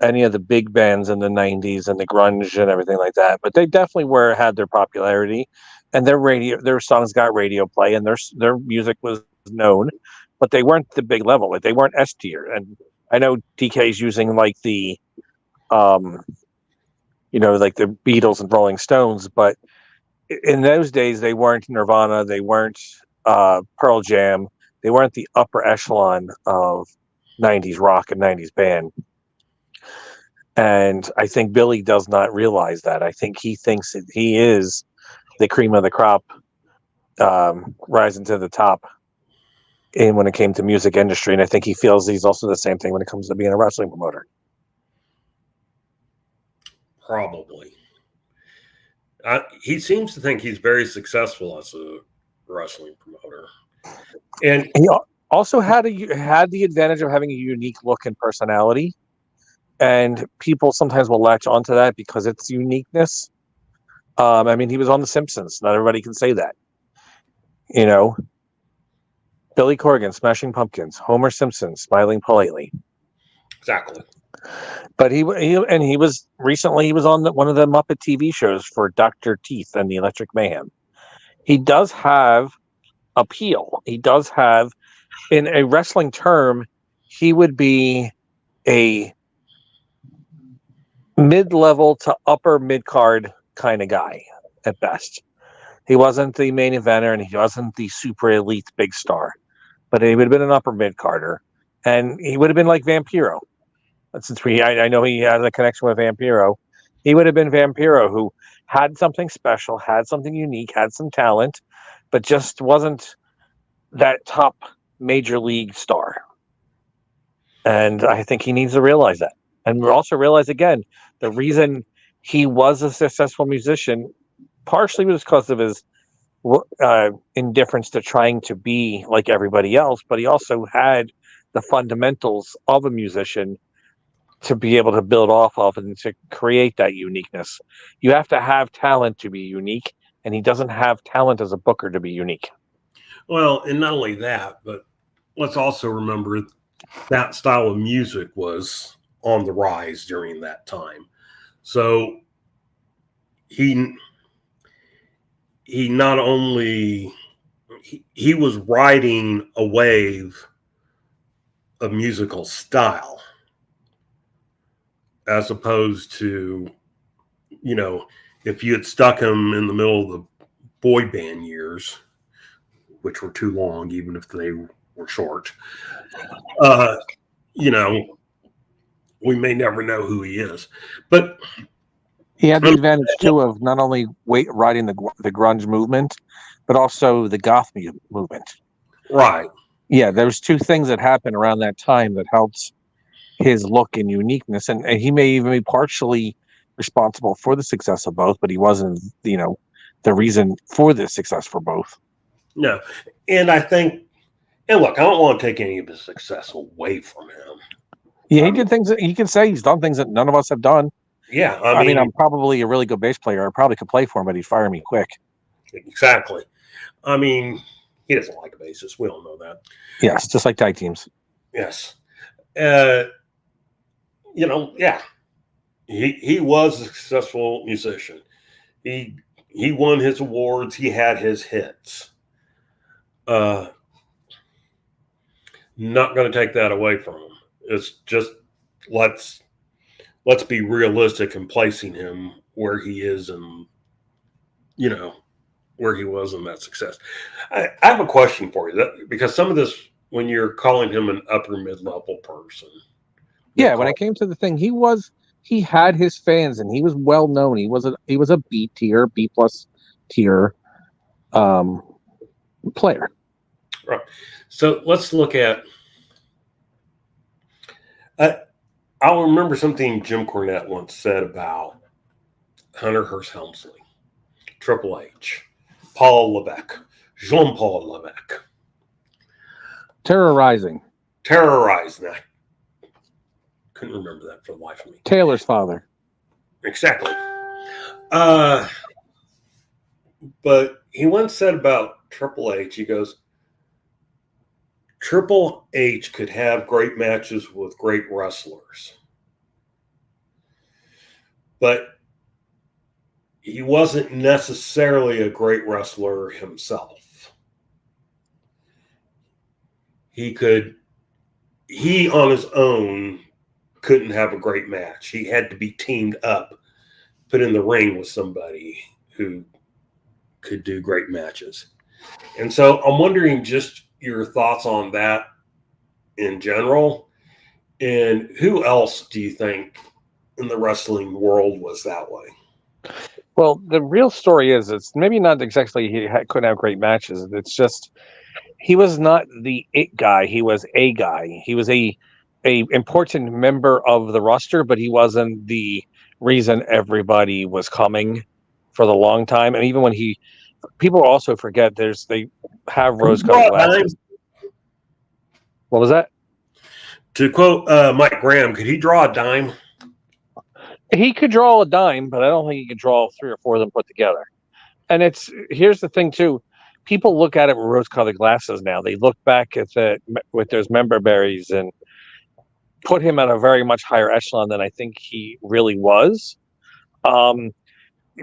any of the big bands in the 90s and the grunge and everything like that. But they definitely had their popularity, and their songs got radio play, and their music was known. But they weren't the big level. Like, they weren't S tier. And I know DK's using like the, like the Beatles and Rolling Stones, but in those days they weren't Nirvana. They weren't Pearl Jam. They weren't the upper echelon of 90s rock and 90s band. And I think Billy does not realize that. I think he thinks that he is the cream of the crop, rising to the top. And when it came to music industry, and I think he feels he's also the same thing when it comes to being a wrestling promoter. Probably. He seems to think he's very successful as a wrestling promoter. And he also had the advantage of having a unique look and personality. And people sometimes will latch onto that because it's uniqueness. He was on The Simpsons. Not everybody can say that. Billy Corgan, Smashing Pumpkins, Homer Simpson, Smiling Politely. Exactly. But he was on one of the Muppet TV shows for Dr. Teeth and the Electric Mayhem. He does have appeal. He does have, in a wrestling term, he would be a mid-level to upper mid-card kind of guy at best. He wasn't the main eventer, and he wasn't the super elite big star, but he would have been an upper mid-carder, and he would have been like Vampiro. since I know he has a connection with Vampiro, he would have been Vampiro, who had something special, had something unique, had some talent, but just wasn't that top major league star. And I think he needs to realize that. And also realize, again, the reason he was a successful musician partially was because of his indifference to trying to be like everybody else, but he also had the fundamentals of a musician to be able to build off of and to create that uniqueness. You have to have talent to be unique, and he doesn't have talent as a booker to be unique. Well, and not only that, but let's also remember that style of music was on the rise during that time. So he not only he was riding a wave of musical style, as opposed to, you know, if you had stuck him in the middle of the boy band years, which were too long, even if they were short, you know, we may never know who he is. But he had the advantage too of not only riding the grunge movement, but also the goth movement. Right. Yeah, there's two things that happened around that time that helped his look and uniqueness, and he may even be partially responsible for the success of both, but he wasn't, you know, the reason for the success for both. No, and I think, and look, I don't want to take any of his success away from him. Yeah, he did things that he can say he's done things that none of us have done. Yeah, I mean, I'm probably a really good bass player. I probably could play for him, but he'd fire me quick. Exactly. I mean, he doesn't like a bassist. We all know that. Yes, just like tag teams. Yes. You know, yeah. He was a successful musician. He won his awards. He had his hits. Not going to take that away from him. It's just let's be realistic in placing him where he is, and you know where he was in that success. I have a question for you, because some of this, when you're calling him an upper mid-level person, yeah, when it came to the thing, he had his fans, and he was well known. He was a B tier, B plus tier player. Right. So let's look at. I'll remember something Jim Cornette once said about Hunter Hearst Helmsley, Triple H, Paul Levesque, Jean-Paul Levesque. Terrorizing. I couldn't remember that for the life of me. Taylor's father. Exactly. But he once said about Triple H, he goes, Triple H could have great matches with great wrestlers, but he wasn't necessarily a great wrestler himself. He on his own couldn't have a great match. He had to be teamed up, put in the ring with somebody who could do great matches. And so I'm wondering just your thoughts on that in general, and who else do you think in the wrestling world was that way? Well, the real story is, it's maybe not exactly he couldn't have great matches. It's just he was not the it guy. He was a guy. He was a important member of the roster, but he wasn't the reason everybody was coming for the long time. And even when people also forget they have rose-colored glasses. What was that? To quote Mike Graham, could he draw a dime? He could draw a dime, but I don't think he could draw 3 or 4 of them put together. And here's the thing too. People look at it with rose-colored glasses now. They look back at with those member berries and put him at a very much higher echelon than I think he really was.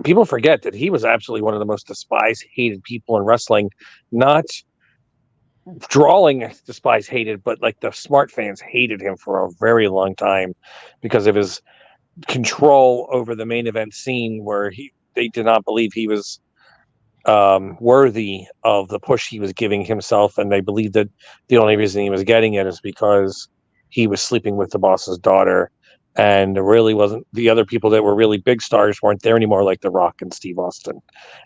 People forget that he was absolutely one of the most despised, hated people in wrestling. Not drawing despised, hated, but like the smart fans hated him for a very long time because of his control over the main event scene, where they did not believe he was worthy of the push he was giving himself, and they believed that the only reason he was getting it is because he was sleeping with the boss's daughter And there really wasn't, the other people that were really big stars weren't there anymore, like The Rock and Steve Austin.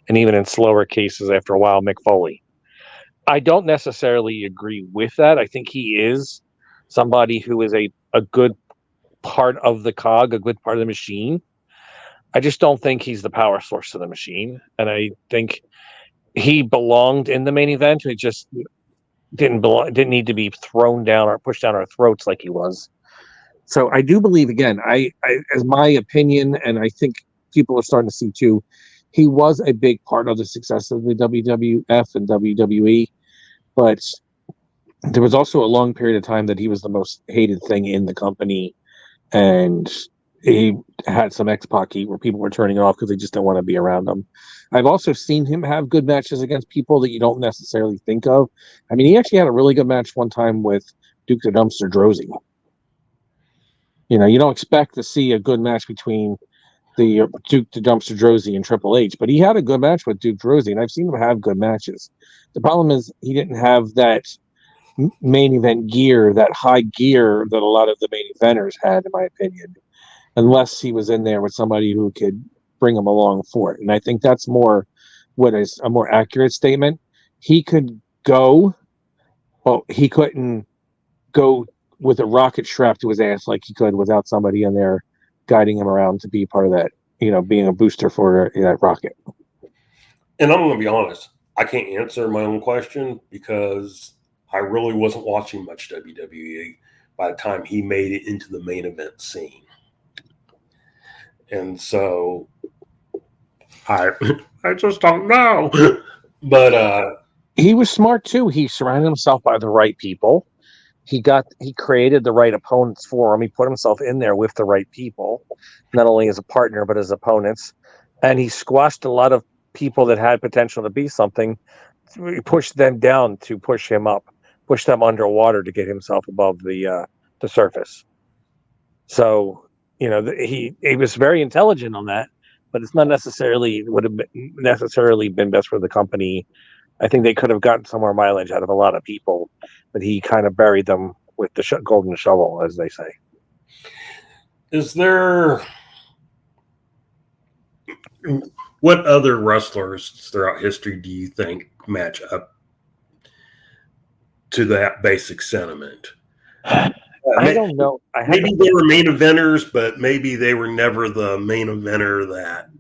And even in slower cases, after a while, Mick Foley. I don't necessarily agree with that. I think he is somebody who is a good part of the cog, a good part of the machine. I just don't think he's the power source of the machine. And I think he belonged in the main event. He just didn't need to be thrown down or pushed down our throats like he was. So I do believe, again, I as my opinion, and I think people are starting to see too, he was a big part of the success of the WWF and WWE. But there was also a long period of time that he was the most hated thing in the company, and he had some X-Pac heat where people were turning off because they just don't want to be around him. I've also seen him have good matches against people that you don't necessarily think of. I mean, he actually had a really good match one time with Duke the Dumpster Droese. You know, you don't expect to see a good match between the Duke the Dumpster Droese and Triple H, but he had a good match with Duke Droese, and I've seen him have good matches. The problem is he didn't have that main event gear, that high gear that a lot of the main eventers had, in my opinion, unless he was in there with somebody who could bring him along for it. And I think that's more what is a more accurate statement. He could go, well, he couldn't go with a rocket strapped to his ass like he could without somebody in there guiding him around to be part of that, you know, being a booster for that rocket. And I'm going to be honest, I can't answer my own question because I really wasn't watching much WWE by the time he made it into the main event scene. And so I just don't know. But he was smart too. He surrounded himself by the right people. He created the right opponents for him. He put himself in there with the right people, not only as a partner, but as opponents. And he squashed a lot of people that had potential to be something. He pushed them down to push him up, push them underwater to get himself above the surface. So, you know, he was very intelligent on that, but it's not necessarily would have necessarily been best for the company. I think they could have gotten some more mileage out of a lot of people, but he kind of buried them with the golden shovel, as they say. Is there, what other wrestlers throughout history do you think match up to that basic sentiment? I don't know. Maybe they were main eventers, but maybe they were never the main eventer that.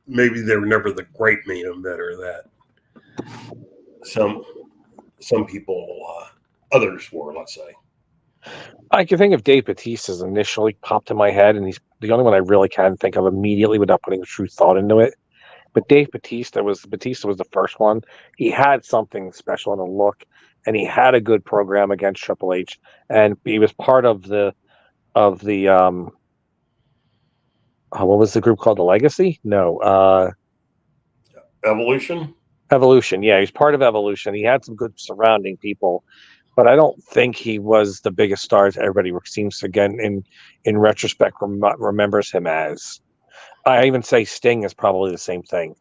Maybe they were never the great main eventer that some people, others were. Let's say. I can think of Dave Bautista's initially popped in my head, and he's the only one I really can think of immediately without putting a true thought into it. But Dave Bautista was the first one. He had something special in the look, and he had a good program against Triple H, and he was part of the what was the group called? The Legacy? No, Evolution. Evolution. Yeah, he's part of Evolution. He had some good surrounding people, but I don't think he was the biggest star as everybody seems to, again, in retrospect, remembers him as. I even say Sting is probably the same thing.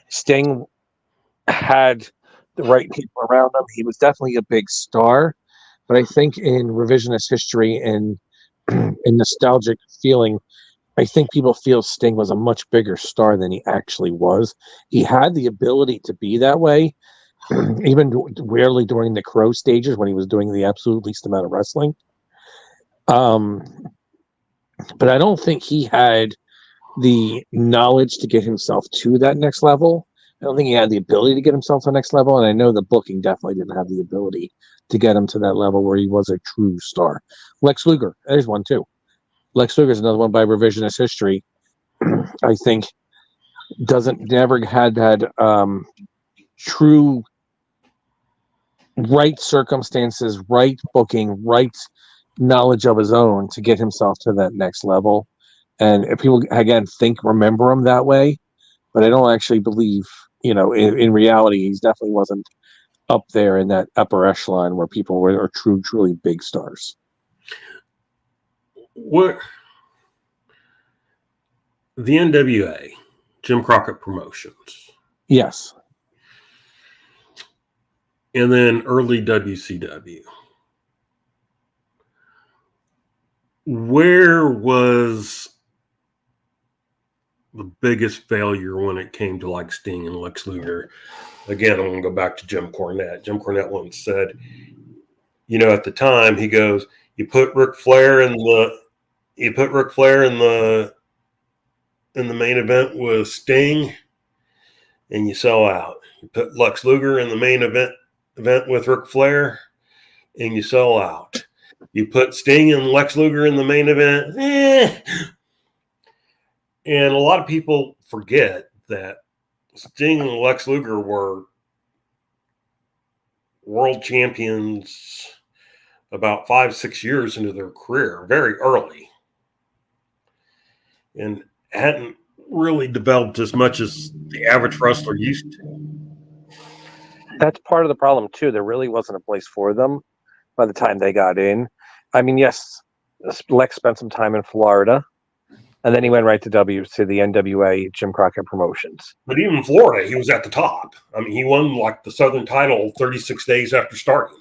Sting had the right people around him. He was definitely a big star, but I think in revisionist history and in nostalgic feeling, I think people feel Sting was a much bigger star than he actually was. He had the ability to be that way, even rarely during the Crow stages when he was doing the absolute least amount of wrestling. But I don't think he had the knowledge to get himself to that next level. I don't think he had the ability to get himself to the next level, and I know the booking definitely didn't have the ability to get him to that level where he was a true star. Lex Luger, there's one too. Lex Luger is another one by revisionist history. I think never had that true right circumstances, right booking, right knowledge of his own to get himself to that next level. And if people, again, remember him that way, but I don't actually believe, in reality, he definitely wasn't up there in that upper echelon where people were truly big stars. What the NWA, Jim Crockett Promotions. Yes. And then early WCW. Where was the biggest failure when it came to like Sting and Lex Luger? Again, I'm going to go back to Jim Cornette. Jim Cornette once said, at the time, he goes, you put Ric Flair in the main event with Sting, and you sell out. You put Lex Luger in the main event with Ric Flair, and you sell out. You put Sting and Lex Luger in the main event, And a lot of people forget that Sting and Lex Luger were world champions about 5-6 years into their career, very early, and hadn't really developed as much as the average wrestler used to. That's part of the problem too. There really wasn't a place for them by the time they got in. I mean, yes, Lex spent some time in Florida, and then he went right to the NWA Jim Crockett Promotions. But even in Florida, he was at the top. I mean, he won like the Southern title 36 days after starting.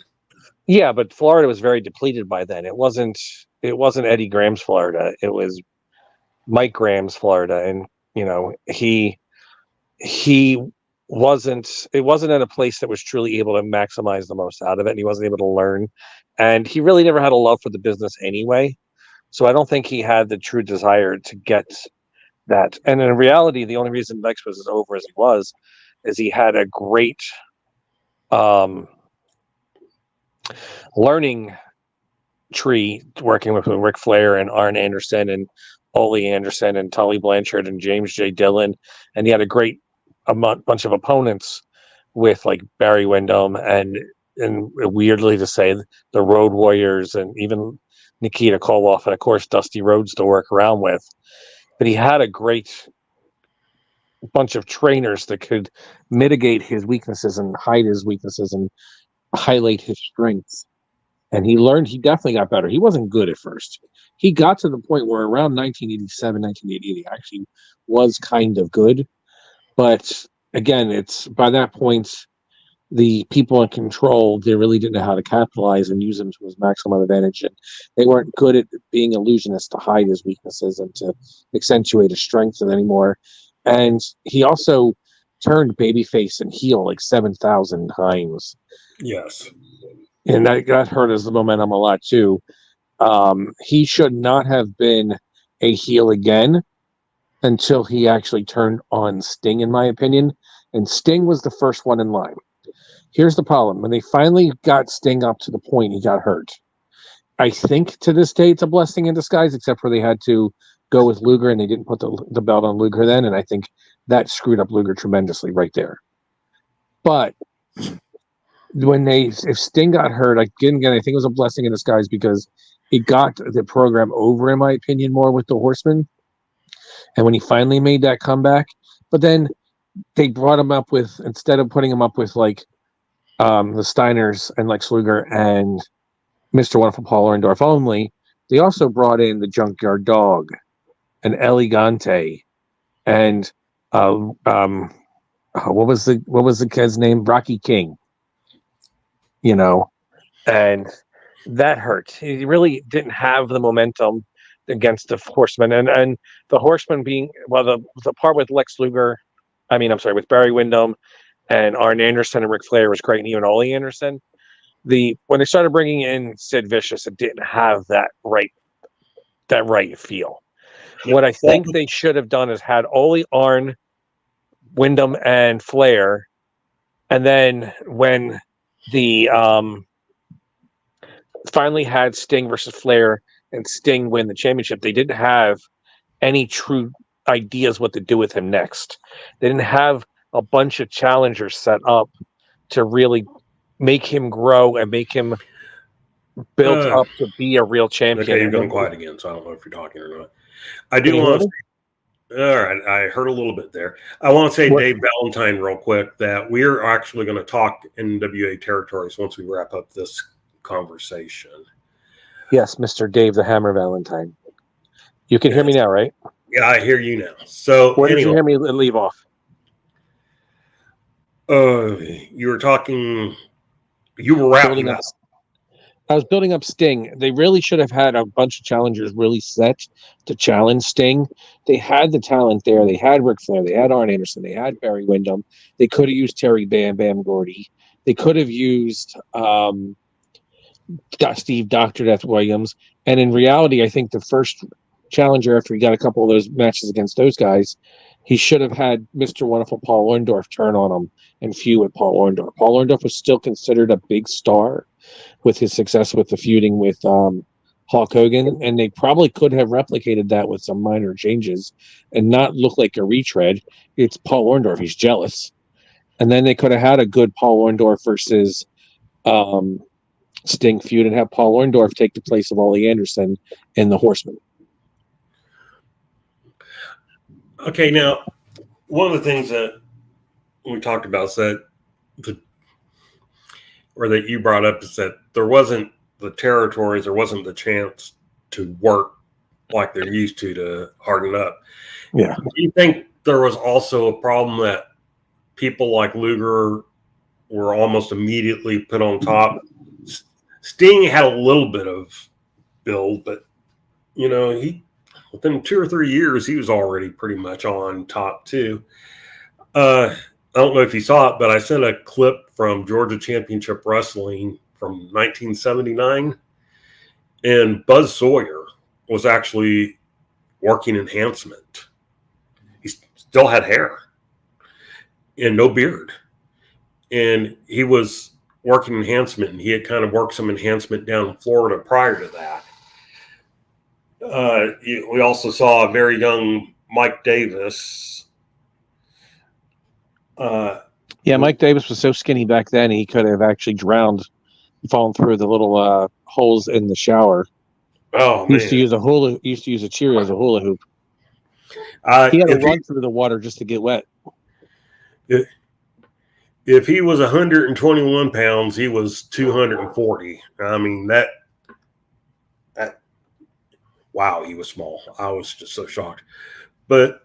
Yeah, but Florida was very depleted by then. It wasn't Eddie Graham's Florida. It was Mike Graham's Florida, and he wasn't. It wasn't in a place that was truly able to maximize the most out of it, and he wasn't able to learn. And he really never had a love for the business anyway. So I don't think he had the true desire to get that. And in reality, the only reason Lex was as over as he was is he had a great learning tree working with Ric Flair and Arn Anderson and Ole Anderson and Tully Blanchard and James J. Dillon. And he had a bunch of opponents with like Barry Windham and weirdly to say, the Road Warriors and even Nikita Koloff and of course Dusty Rhodes to work around with. But he had a great bunch of trainers that could mitigate his weaknesses and hide his weaknesses and highlight his strengths. And he definitely got better. He wasn't good at first. He got to the point where around 1987, 1988, he actually was kind of good. But again, it's by that point, the people in control, they really didn't know how to capitalize and use him to his maximum advantage. And they weren't good at being illusionists to hide his weaknesses and to accentuate his strengths anymore. And he also turned babyface and heel like 7,000 times. Yes. And that hurt his momentum a lot too. He should not have been a heel again until he actually turned on Sting, in my opinion. And Sting was the first one in line. Here's the problem. When they finally got Sting up to the point he got hurt, I think to this day it's a blessing in disguise, except for they had to go with Luger and they didn't put the belt on Luger then. And I think that screwed up Luger tremendously right there. But if Sting got hurt, again, I think it was a blessing in disguise because it got the program over, in my opinion, more with the Horsemen. And when he finally made that comeback, but then they brought him up with, instead of putting him up with like the Steiners and Lex Luger and Mr. Wonderful Paul Orndorff only, they also brought in the Junkyard Dog and Elegante and what was the kid's name? Rocky King. And that hurt. He really didn't have the momentum against the Horsemen, and the Horsemen being the part with Lex Luger, with Barry Windham and Arn Anderson and Ric Flair was great, and even Ole Anderson. When they started bringing in Sid Vicious, it didn't have that right feel. What I think they should have done is had Ole, Arn, Windham, and Flair, and then when the finally had Sting versus Flair and Sting win the championship, they didn't have any true ideas what to do with him next. They didn't have a bunch of challengers set up to really make him grow and make him built up to be a real champion. Okay, you're going quiet again, so I don't know if you're talking or not. I do want to say, all right, I heard a little bit there. I want to say, Dave Valentine, real quick, that we're actually going to talk NWA territories once we wrap up this conversation. Yes, Mr. Dave the Hammer Valentine. You can hear me now, right? Yeah, I hear you now. So, where did you hear me leave off? You were talking. You were wrapping up. I was building up Sting. They really should have had a bunch of challengers really set to challenge Sting. They had the talent there. They had Ric Flair. They had Arn Anderson. They had Barry Windham. They could have used Terry Bam Bam Gordy. They could have used Steve Dr. Death Williams. And in reality, I think the first challenger, after he got a couple of those matches against those guys, he should have had Mr. Wonderful Paul Orndorff turn on him and feud with Paul Orndorff. Paul Orndorff was still considered a big star with his success with the feuding with Hulk Hogan, and they probably could have replicated that with some minor changes and not look like a retread. It's Paul Orndorff. He's jealous. And then they could have had a good Paul Orndorff versus Sting feud and have Paul Orndorff take the place of Ole Anderson in the Horsemen. Okay, now, one of the things that we talked about is that that you brought up is that there wasn't the territories, there wasn't the chance to work like they're used to harden up. Yeah. Do you think there was also a problem that people like Luger were almost immediately put on top? Sting had a little bit of build, but, he within 2 or 3 years, he was already pretty much on top too. I don't know if you saw it, but I sent a clip from Georgia Championship Wrestling from 1979, and Buzz Sawyer was actually working enhancement. He still had hair and no beard, and he was working enhancement, and he had kind of worked some enhancement down in Florida prior to that. We also saw a very young Mike Davis. Mike Davis was so skinny back then he could have actually drowned, fallen through the little holes in the shower. Oh, he used to use a Cheerio as a hula hoop. He had to run through the water just to get wet. If he was 121 pounds, he was 240. I mean, wow, he was small. I was just so shocked. But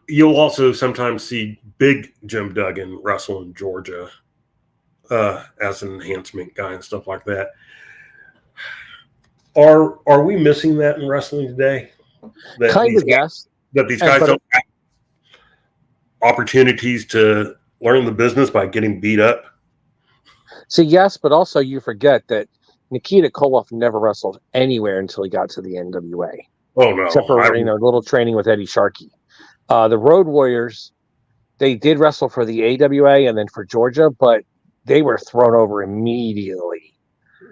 you'll also sometimes see big Jim Duggan wrestle in Georgia as an enhancement guy and stuff like that. Are we missing that in wrestling today? Yes. That these guys don't have opportunities to learn the business by getting beat up? See, yes, but also you forget that Nikita Koloff never wrestled anywhere until he got to the NWA. Oh, no. Except for a little training with Eddie Sharkey. The Road Warriors, they did wrestle for the AWA and then for Georgia, but they were thrown over immediately.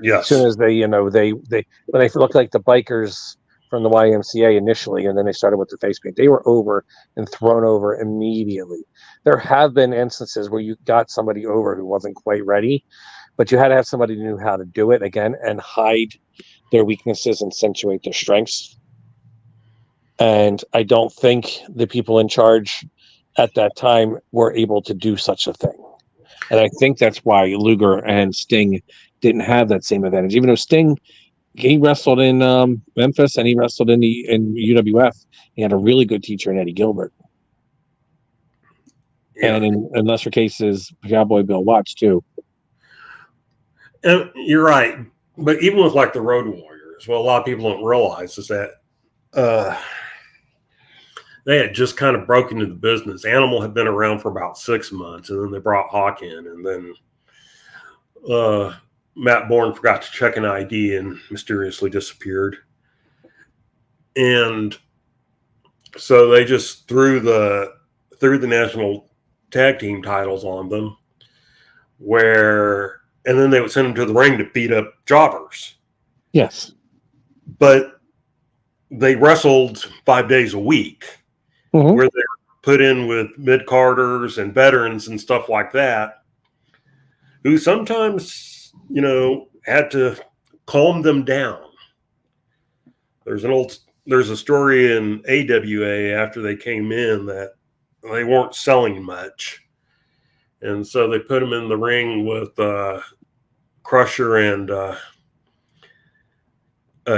Yes. As soon as they looked like the bikers from the YMCA initially, and then they started with the face paint. They were over and thrown over immediately. There have been instances where you got somebody over who wasn't quite ready, but you had to have somebody who knew how to do it again and hide their weaknesses and accentuate their strengths. And I don't think the people in charge at that time were able to do such a thing. And I think that's why Luger and Sting didn't have that same advantage. Even though Sting, he wrestled in Memphis and he wrestled in UWF. He had a really good teacher in Eddie Gilbert. Yeah. And in lesser cases, Cowboy Bill Watts too. And you're right. But even with like the Road Warriors, what a lot of people don't realize is that they had just kind of broken into the business. Animal had been around for about 6 months, and then they brought Hawk in, and then Matt Bourne forgot to check an ID and mysteriously disappeared. And so they just threw the national tag team titles on them, and then they would send them to the ring to beat up jobbers. Yes. But they wrestled 5 days a week, where they were put in with mid-carders and veterans and stuff like that, who sometimes, had to calm them down. There's a story in AWA after they came in that they weren't selling much. And so they put them in the ring with Crusher and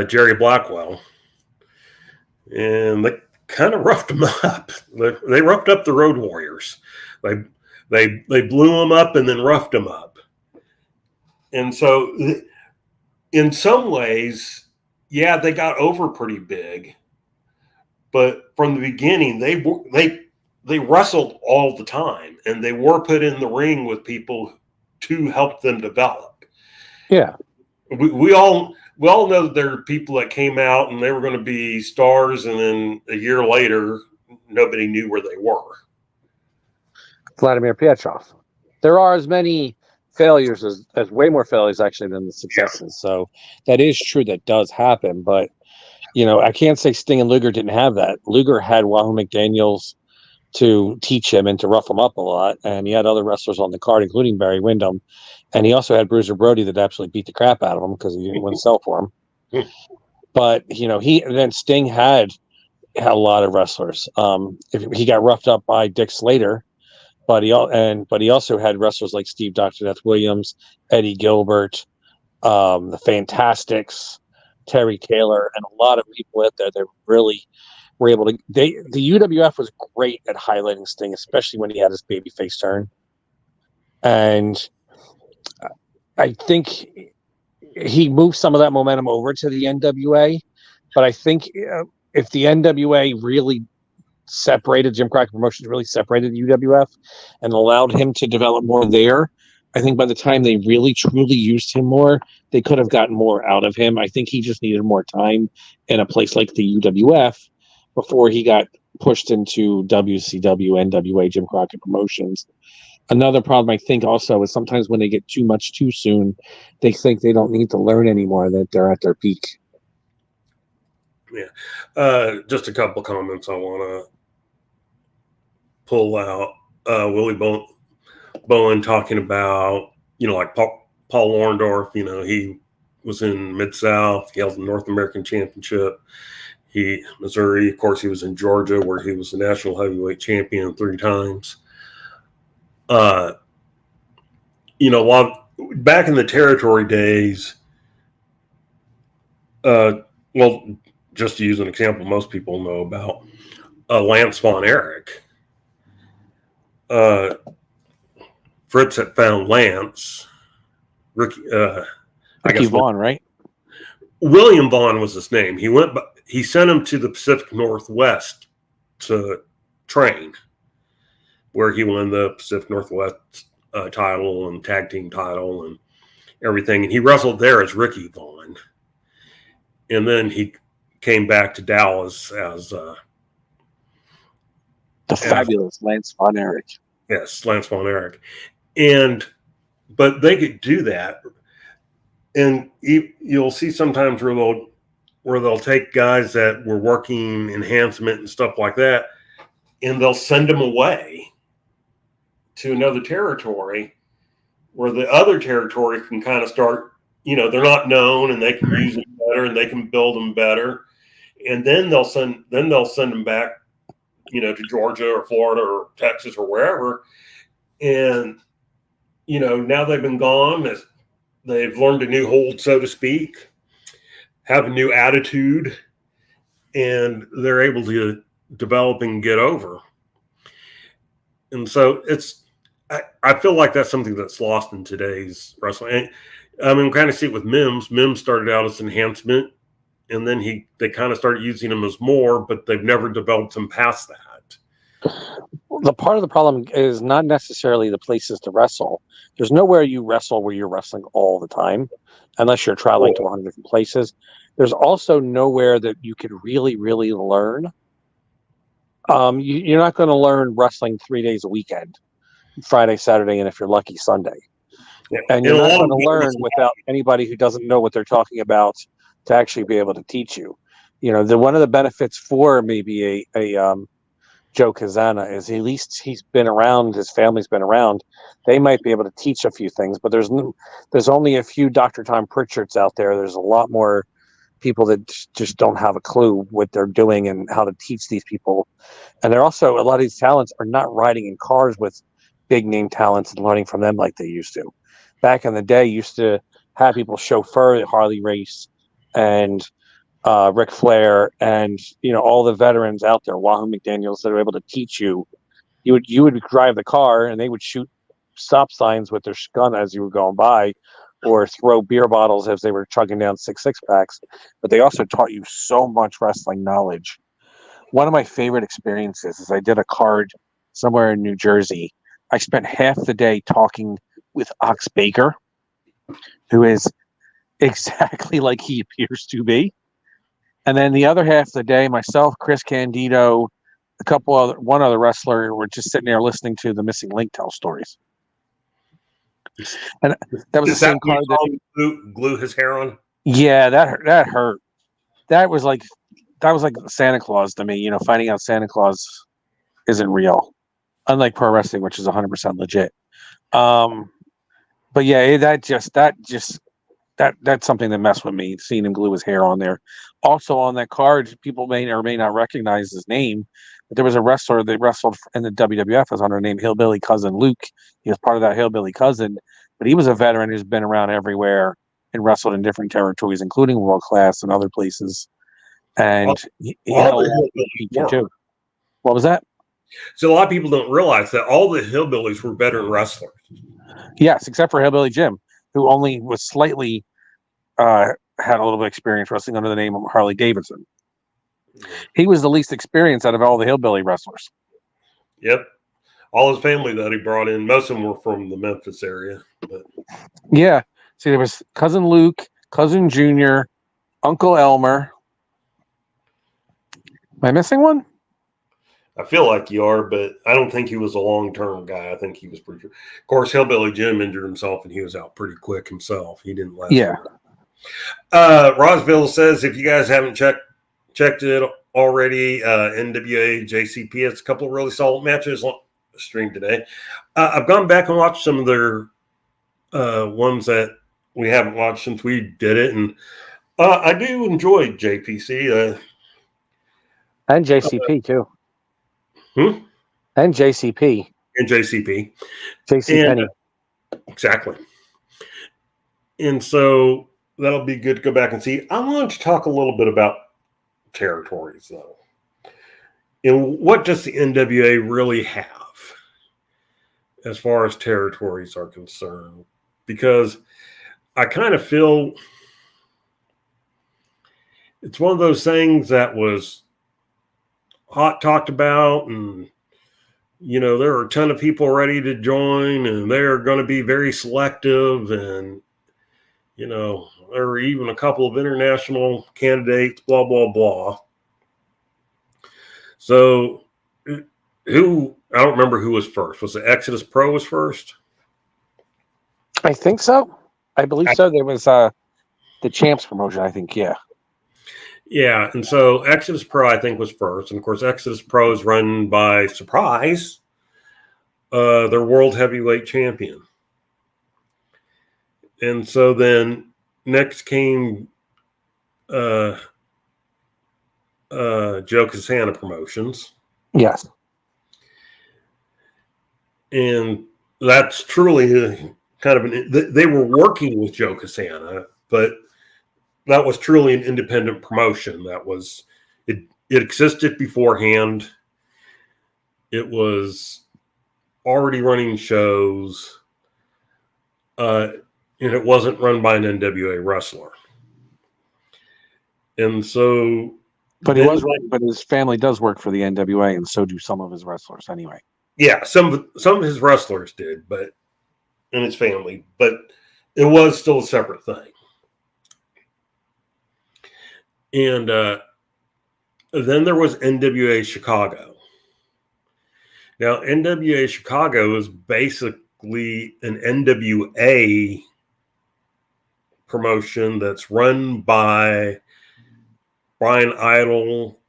Jerry Blackwell. And they kind of roughed them up. They roughed up the Road Warriors. They blew them up and then roughed them up. And so in some ways, yeah, they got over pretty big, but from the beginning, they wrestled all the time, and they were put in the ring with people to help them develop. Yeah, we all know that there are people that came out and they were going to be stars, and then a year later, nobody knew where they were. Vladimir Petrov. There are as many failures as way more failures actually than the successes. So that is true. That does happen, but I can't say Sting and Luger didn't have that. Luger had Wahoo McDaniels to teach him and to rough him up a lot, and he had other wrestlers on the card, including Barry Windham, and he also had Bruiser Brody that absolutely beat the crap out of him because he didn't want to sell for him. But then Sting had a lot of wrestlers. He got roughed up by Dick Slater, but he also had wrestlers like Steve Dr. Death Williams, Eddie Gilbert, the Fantastics, Terry Taylor, and a lot of people out there that really were able to. The UWF was great at highlighting Sting, especially when he had his babyface turn. And I think he moved some of that momentum over to the NWA. But I think if the NWA really separated, Jim Crockett Promotions really separated the UWF and allowed him to develop more there, I think by the time they really truly used him more, they could have gotten more out of him. I think he just needed more time in a place like the UWF before he got pushed into WCW, NWA, Jim Crockett Promotions. Another problem I think also is sometimes when they get too much too soon, they think they don't need to learn anymore, that they're at their peak. Yeah. Just a couple comments I want to pull out. Willie Bowen talking about, like Paul Orndorff, he was in Mid-South. He held the North American Championship. Missouri, of course, he was in Georgia, where he was the national heavyweight champion 3 times. Back in the territory days, just to use an example most people know about, Lance Von Erich. Fritz had found Lance. Ricky Vaughn, right? William Vaughn was his name. He sent him to the Pacific Northwest to train, where he won the Pacific Northwest title and tag team title and everything. And he wrestled there as Ricky Vaughn. And then he came back to Dallas as the fabulous Lance Von Erich. Yes, Lance Von Erich. But they could do that. And you'll see sometimes where they'll take guys that were working enhancement and stuff like that, and they'll send them away to another territory where the other territory can kind of start, they're not known and they can use them better and they can build them better. And then they'll send them back, to Georgia or Florida or Texas or wherever. And, now they've been gone. They've learned a new hold, so to speak, have a new attitude, and they're able to develop and get over. And so I feel like that's something that's lost in today's wrestling. We kind of see it with Mims. Mims started out as enhancement, and then they kind of started using him as more, but they've never developed him past that. The part of the problem is not necessarily the places to wrestle. There's nowhere you wrestle where you're wrestling all the time, unless you're traveling to 100 different places. There's also nowhere that you could really, really learn. You're not going to learn wrestling 3 days a weekend, Friday, Saturday, and if you're lucky, Sunday. Yeah. And you're not going to learn without anybody who doesn't know what they're talking about to actually be able to teach you. One of the benefits for maybe a Joe Kazana is at least he's been around, his family's been around. They might be able to teach a few things, but there's only a few Dr. Tom Pritchards out there. There's a lot more people that just don't have a clue what they're doing and how to teach these people. And they're also, a lot of these talents are not riding in cars with big name talents and learning from them like they used to. Back in the day, used to have people chauffeur the Harley race and Ric Flair and all the veterans out there, Wahoo McDaniels, that are able to teach you. You would drive the car and they would shoot stop signs with their gun as you were going by, or throw beer bottles as they were chugging down 6 packs, but they also taught you so much wrestling knowledge. One of my favorite experiences is I did a card somewhere in New Jersey. I spent half the day talking with Ox Baker, who is exactly like he appears to be. And then the other half of the day, myself, Chris Candido, one other wrestler, were just sitting there listening to the Missing Link tell stories. And that was the same card that glue his hair on. Yeah, that hurt. That was like Santa Claus to me. You know, finding out Santa Claus isn't real, unlike pro wrestling, which is 100% legit. But yeah, that's something that messed with me. Seeing him glue his hair on there. Also on that card, people may or may not recognize his name, but there was a wrestler that wrestled in the WWF as under the name Hillbilly Cousin Luke. He was part of that Hillbilly Cousin, but he was a veteran who's been around everywhere and wrestled in different territories, including World Class and other places. And he had a lot of feature too. What was that? So a lot of people don't realize that all the hillbillies were veteran wrestlers. Yes, except for Hillbilly Jim, who only was slightly had a little bit of experience wrestling under the name of Harley Davidson. He was the least experienced out of all the hillbilly wrestlers. Yep. All his family that he brought in, most of them were from the Memphis area. But. Yeah. See, there was Cousin Luke, Cousin Junior, Uncle Elmer. Am I missing one? I feel like you are, but I don't think he was a long-term guy. I think he was pretty. Of course, Hillbilly Jim injured himself, and he was out pretty quick himself. He didn't last. Yeah. Rosville says if you guys haven't checked it already, NWA JCP has a couple of really solid matches on the stream today. I've gone back and watched some of their ones that we haven't watched since we did it, and I do enjoy JPC and JCP too. And JCP. And JCP. JC Penny. Exactly. And so that'll be good to go back and see. I want to talk a little bit about territories, though. And what does the NWA really have as far as territories are concerned? Because I kind of feel it's one of those things that was hot talked about, and you know, there are a ton of people ready to join, and they're going to be very selective, and you know, there are even a couple of international candidates, blah blah blah. So I don't remember who was first. Was it Exodus Pro was first? I think so. I believe so. There was the Champs promotion, I think, yeah. Yeah, and so Exodus Pro, I think, was first. And, of course, Exodus Pro is run by Surprise, their world heavyweight champion. And so then next came Joe Casana Promotions. Yes. And that's truly kind of they were working with Joe Casana, but that was truly an independent promotion. That was it existed beforehand. It was already running shows, and it wasn't run by an NWA wrestler. And so, but he was right. But his family does work for the NWA, and so do some of his wrestlers, anyway. Yeah, some of his wrestlers did, but and his family, but it was still a separate thing. And then there was NWA Chicago. Now, NWA Chicago is basically an NWA promotion that's run by Brian Idol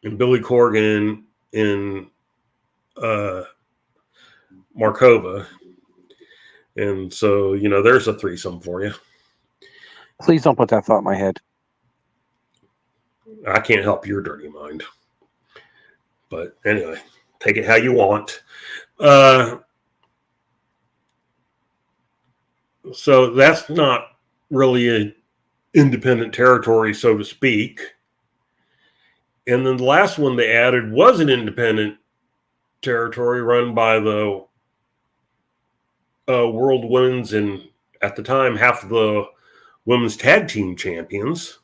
and Billy Corgan in Markova. And so, you know, there's a threesome for you. Please don't put that thought in my head. I can't help your dirty mind. But anyway, take it how you want. So that's not really an independent territory, so to speak. And then the last one they added was an independent territory run by the World Women's and at the time, half of the women's tag team champions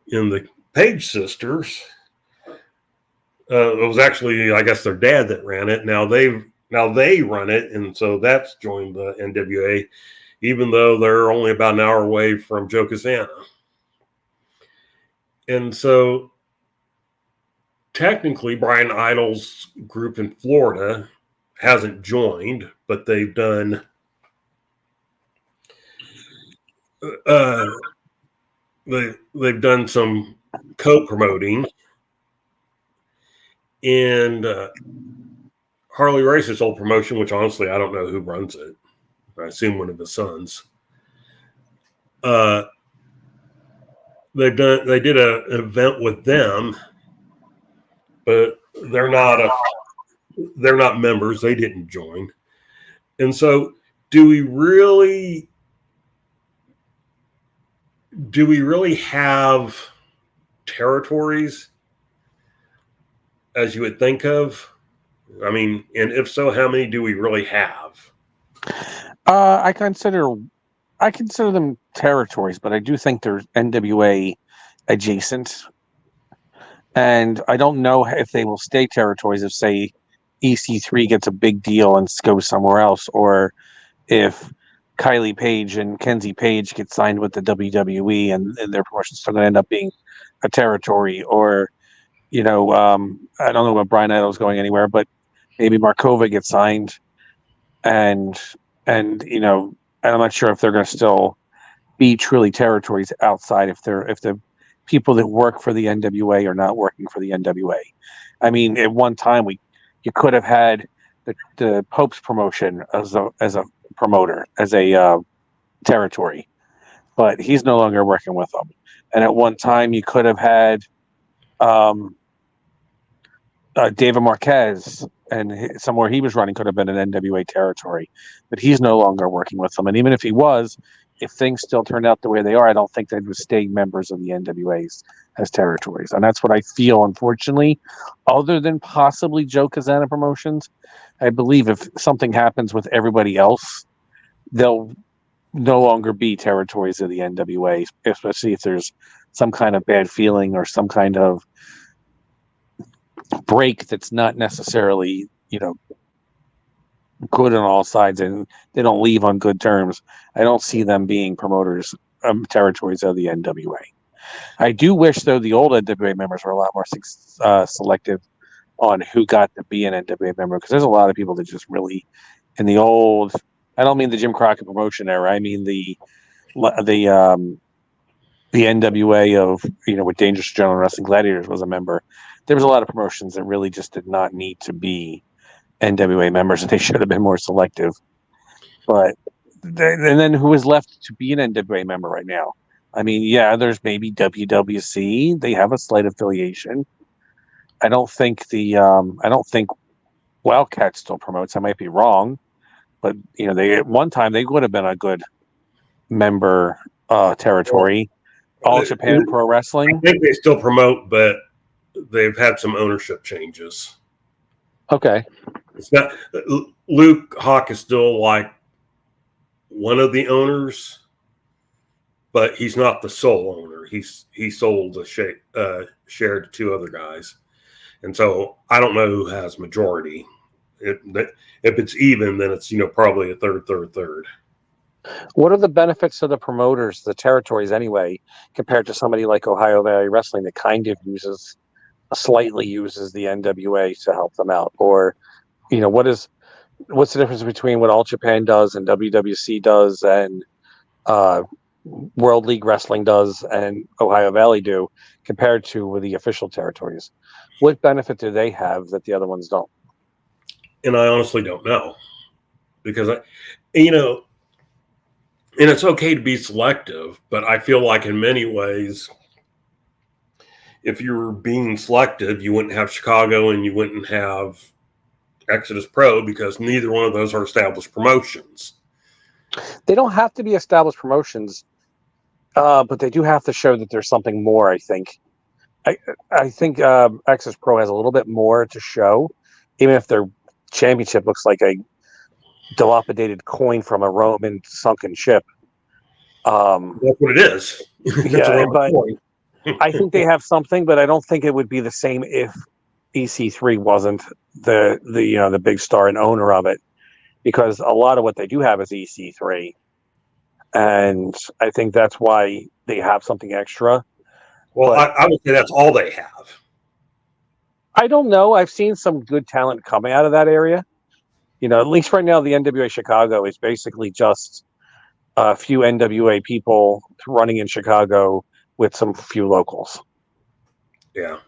in the Page sisters. It was actually, I guess, their dad that ran it. Now they run it, and so that's joined the NWA, even though they're only about an hour away from Joe Casana. And so technically, Brian Idol's group in Florida hasn't joined, but they've done they've done some co-promoting, and Harley Race's old promotion, which honestly I don't know who runs it. I assume one of his sons. They did an event with them, but they're not members. They didn't join. And so do we really have territories as you would think of? I mean, and if so, how many do we really have? I consider them territories, but I do think they're NWA adjacent. And I don't know if they will stay territories if, say, EC3 gets a big deal and goes somewhere else, or if Kylie Page and Kenzie Page get signed with the WWE and their promotions are going to end up being a territory, or, I don't know about Brian Idol's going anywhere, but maybe Markova gets signed, and I'm not sure if they're going to still be truly territories outside if the people that work for the NWA are not working for the NWA. I mean, at one time you could have had the Pope's promotion as a promoter, as a territory, but he's no longer working with them. And at one time you could have had David Marquez, and somewhere he was running could have been an NWA territory, but he's no longer working with them. And even if he was, if things still turned out the way they are, I don't think they would stay members of the NWAs as territories. And that's what I feel, unfortunately. Other than possibly Joe Casana Promotions, I believe if something happens with everybody else, they'll no longer be territories of the NWA, especially if there's some kind of bad feeling or some kind of break that's not necessarily, good on all sides, and they don't leave on good terms. I don't see them being promoters territories of the NWA. I do wish, though, the old NWA members were a lot more selective on who got to be an NWA member, because there's a lot of people that just really, in the old, I don't mean the Jim Crockett promotion era, I mean the NWA of, with Dangerous General Wrestling Gladiators was a member. There was a lot of promotions that really just did not need to be NWA members, and they should have been more selective. But and then who is left to be an NWA member right now? I mean, yeah, there's maybe WWC. They have a slight affiliation. I don't think Wildcat still promotes. I might be wrong, but they at one time they would have been a good member territory. All Japan Pro Wrestling. I think they still promote, but they've had some ownership changes. Okay. It's not Luke Hawk is still like one of the owners, but he's not the sole owner. He sold a share to two other guys, and so I don't know who has majority. If it's even, then it's probably a third. What are the benefits of the promoters, the territories anyway, compared to somebody like Ohio Valley Wrestling that kind of slightly uses the NWA to help them out? Or, what's the difference between what All Japan does and WWC does and World League Wrestling does and Ohio Valley do compared to the official territories? What benefit do they have that the other ones don't? And I honestly don't know, because and it's okay to be selective, but I feel like in many ways, if you were being selective, you wouldn't have Chicago and you wouldn't have Exodus Pro, because neither one of those are established promotions. They don't have to be established promotions, but they do have to show that there's something more, I think. I think Exodus Pro has a little bit more to show, even if their championship looks like dilapidated coin from a Roman sunken ship. That's what it is. It's a Yeah, Roman but coin. I think they have something, but I don't think it would be the same if EC3 wasn't the big star and owner of it, because a lot of what they do have is EC3, and I think that's why they have something extra. Well, But I would say that's all they have. I don't know. I've seen some good talent coming out of that area. At least right now, the NWA Chicago is basically just a few NWA people running in Chicago with some few locals. Yeah.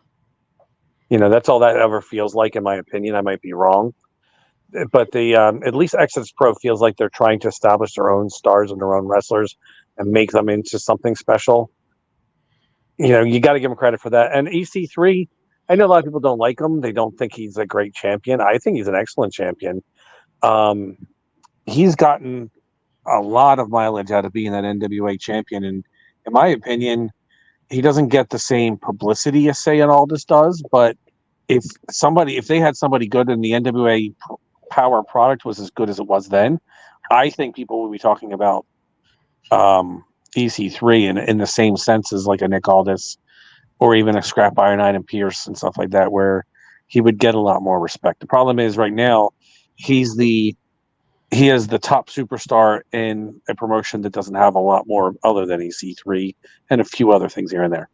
That's all that ever feels like, in my opinion. I might be wrong, but the at least Exodus Pro feels like they're trying to establish their own stars and their own wrestlers and make them into something special. You got to give them credit for that. And EC3, I know a lot of people don't like him. They don't think he's a great champion. I think he's an excellent champion. He's gotten a lot of mileage out of being that NWA champion, and in my opinion, he doesn't get the same publicity as say and Aldis does. But if they had somebody good and the NWA Power product was as good as it was then, I think people would be talking about EC3 in the same sense as like a Nick Aldis or even a Scrap Iron Item Pierce and stuff like that, where he would get a lot more respect. The problem is right now he is the top superstar in a promotion that doesn't have a lot more other than EC3 and a few other things here and there.